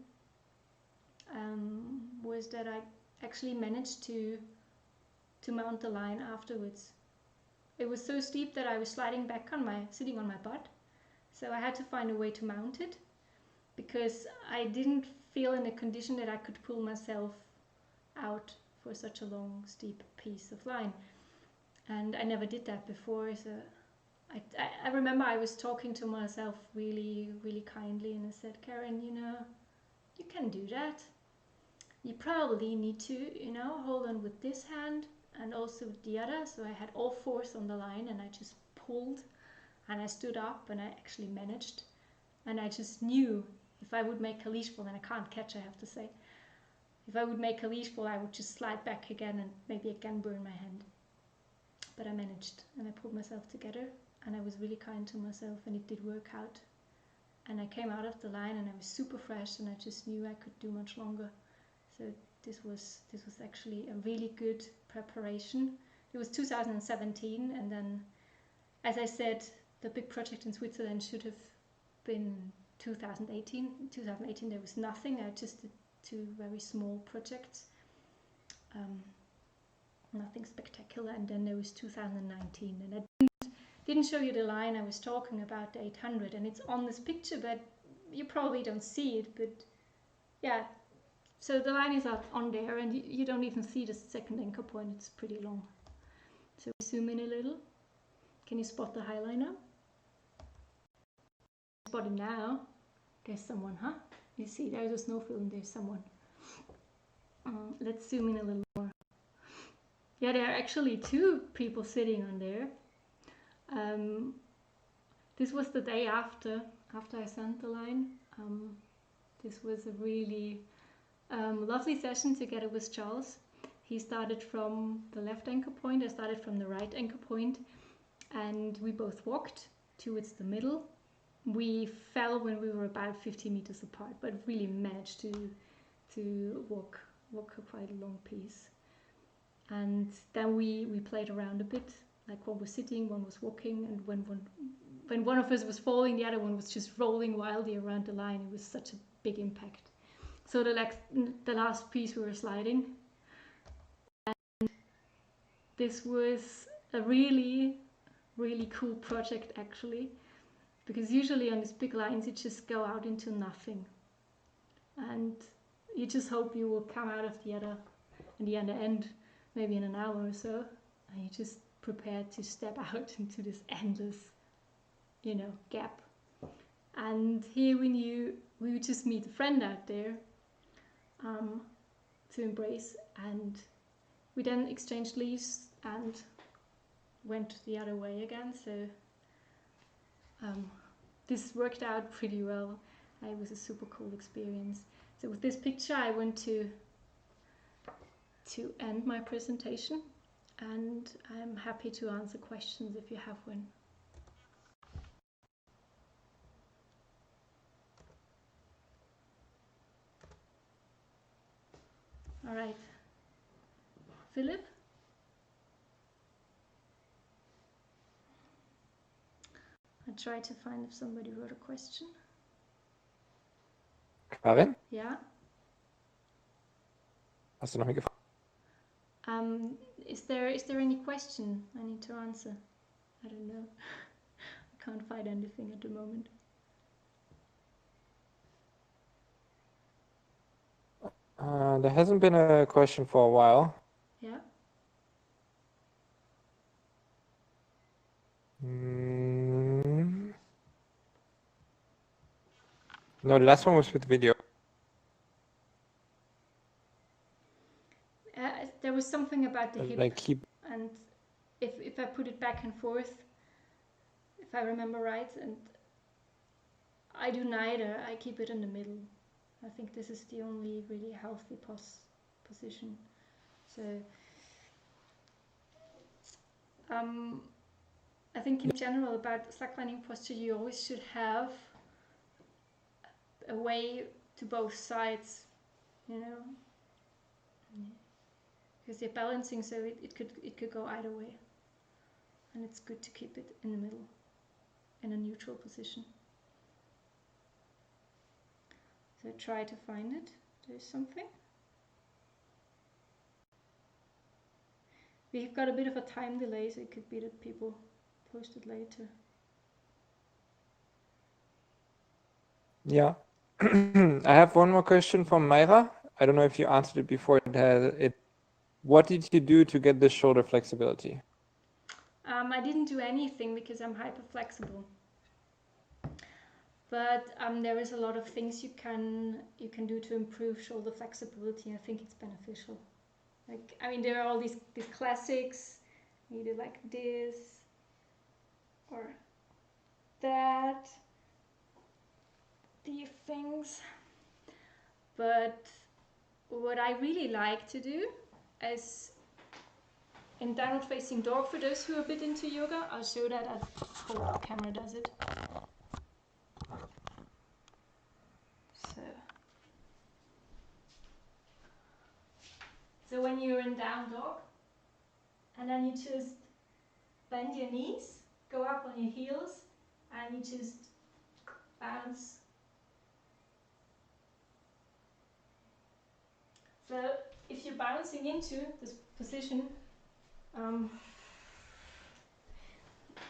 was that I actually managed to mount the line afterwards. It was so steep that I was sliding back sitting on my butt. So I had to find a way to mount it, because I didn't feel in a condition that I could pull myself out for such a long, steep piece of line. And I never did that before. So I remember I was talking to myself really, really kindly, and I said, Karin, you can do that. You probably need to, hold on with this hand and also with the other. So I had all force on the line, and I just pulled, and I stood up, and I actually managed. And I just knew if I would make a leash fall, and I can't catch, I have to say, if I would make a leash fall, I would just slide back again and maybe again burn my hand. But I managed, and I pulled myself together, and I was really kind to myself, and it did work out. And I came out of the line, and I was super fresh, and I just knew I could do much longer. So this was actually a really good preparation. It was 2017, and then, as I said, the big project in Switzerland should have been 2018. In 2018 there was nothing. I just did 2 very small projects, nothing spectacular. And then there was 2019, and I didn't show you the line I was talking about, the 800, and it's on this picture, but you probably don't see it. But yeah, so the line is out on there, and you don't even see the second anchor point. It's pretty long. So zoom in a little. Can you spot the highline now? Spot it now. There's someone, huh? You see, there's a snowfield, and there's someone. Let's zoom in a little more. Yeah, there are actually 2 people sitting on there. This was the day after I sent the line. This was a really lovely session together with Charles. He started from the left anchor point, I started from the right anchor point, and we both walked towards the middle. We fell when we were about 50 meters apart, but really managed to walk quite a long piece. And then we played around a bit, like one was sitting, one was walking, and when one of us was falling, the other one was just rolling wildly around the line. It was such a big impact. So the last piece we were sliding, and this was a really, really cool project actually, because usually on these big lines you just go out into nothing, and you just hope you will come out of the other end maybe in an hour or so, and you just prepare to step out into this endless, gap. And here we knew we would just meet a friend out there to embrace, and we then exchanged leaves and went the other way again. So this worked out pretty well. It was a super cool experience. So with this picture I want to end my presentation, and I'm happy to answer questions if you have one. All right, Philip? I tried to find if somebody wrote a question. Karin, Yeah. hast du noch eine Frage? is there any question I need to answer? I don't know. I can't find anything at the moment. There hasn't been a question for a while. Yeah. No, the last one was with video. There was something about the hip, Like keep. and if I put it back and forth, if I remember right, and I do neither, I keep it in the middle. I think this is the only really healthy position. So I think in general about slacklining posture, you always should have a way to both sides, you know, because you're balancing, so it could go either way, and it's good to keep it in the middle, in a neutral position. So try to find it. There's something. We've got a bit of a time delay, so it could be that people post it later. Yeah. I have one more question from Mayra. I don't know if you answered it before. What did you do to get the shoulder flexibility? I didn't do anything because I'm hyper flexible. But there is a lot of things you can do to improve shoulder flexibility. I think it's beneficial. Like, I mean, there are all these classics. You do like this or that. These things. But what I really like to do is in downward facing dog, for those who are a bit into yoga, I'll show that. I hope the camera does it. So when you're in down dog, and then you just bend your knees, go up on your heels, and you just bounce. So if you're bouncing into this position,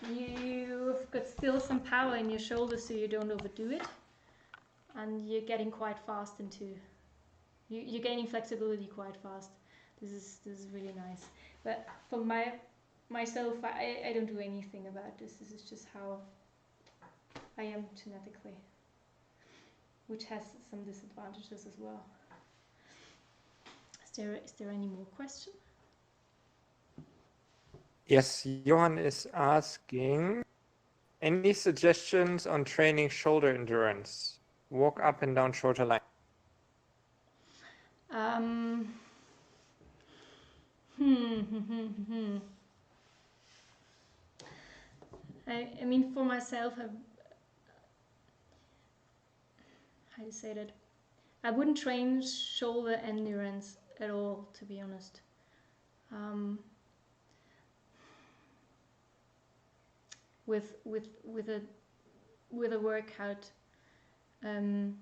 you've got still some power in your shoulders, so you don't overdo it, and you're getting quite fast into. You're gaining flexibility quite fast. This is really nice. But for myself, I don't do anything about this. This is just how I am genetically, which has some disadvantages as well. Is there any more question? Yes, Johan is asking, any suggestions on training shoulder endurance? Walk up and down shorter line. I mean, for myself, how do you say that? I wouldn't train shoulder endurance at all, to be honest. With a workout, there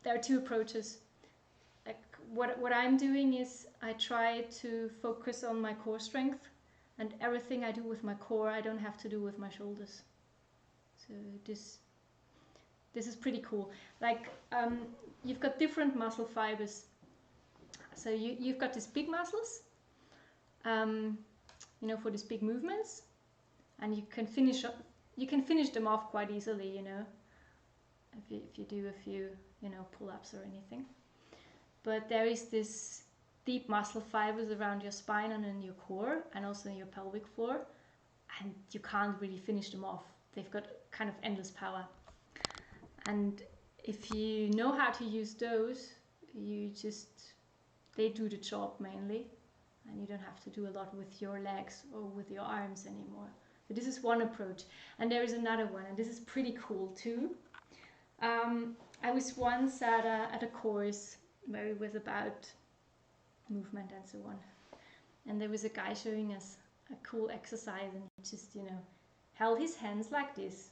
are two approaches. Like what I'm doing is I try to focus on my core strength, and everything I do with my core, I don't have to do with my shoulders. So this is pretty cool. Like you've got different muscle fibers. So you've got these big muscles, you know, for these big movements, and you can finish them off quite easily, you know, if you do a few, you know, pull-ups or anything. But there is this deep muscle fibers around your spine and in your core, and also in your pelvic floor, and you can't really finish them off. They've got kind of endless power. And if you know how to use those, they do the job mainly, and you don't have to do a lot with your legs or with your arms anymore. So this is one approach. And there is another one, and this is pretty cool too. I was once at a course where it was about movement and so on. And there was a guy showing us a cool exercise, and he just, you know, held his hands like this.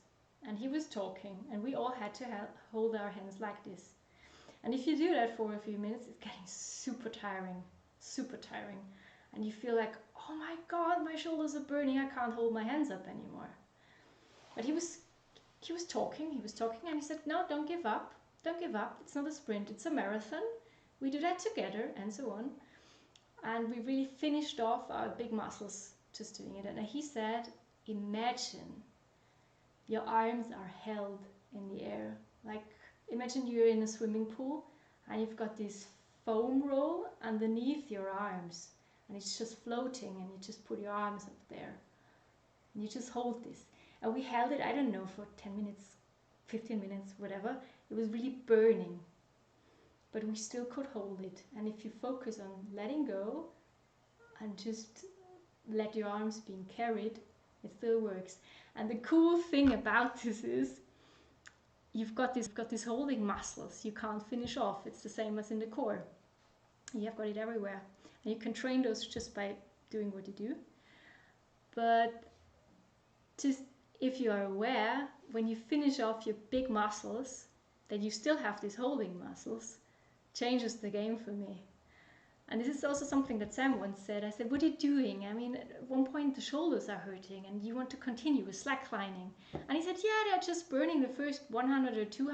And he was talking, and we all had to hold our hands like this. And if you do that for a few minutes, it's getting super tiring, super tiring. and you feel like, oh my God, my shoulders are burning, I can't hold my hands up anymore. But he was talking, and he said, no, don't give up, it's not a sprint, it's a marathon, we do that together, and so on. And we really finished off our big muscles just doing it. And he said, imagine your arms are held in the air. Like, imagine you're in a swimming pool and you've got this foam roll underneath your arms and it's just floating, and you just put your arms up there and you just hold this. And we held it, I don't know, for 10 minutes, 15 minutes, whatever. It was really burning, but we still could hold it. And if you focus on letting go and just let your arms being carried, it still works. And the cool thing about this is you've got these holding muscles you can't finish off. It's the same as in the core. You have got it everywhere. And you can train those just by doing what you do. But just if you are aware, when you finish off your big muscles, that you still have these holding muscles, changes the game for me. And this is also something that Sam once said. I said, what are you doing? I mean, at one point the shoulders are hurting and you want to continue with slacklining. And he said, yeah, they're just burning the first 100 or 200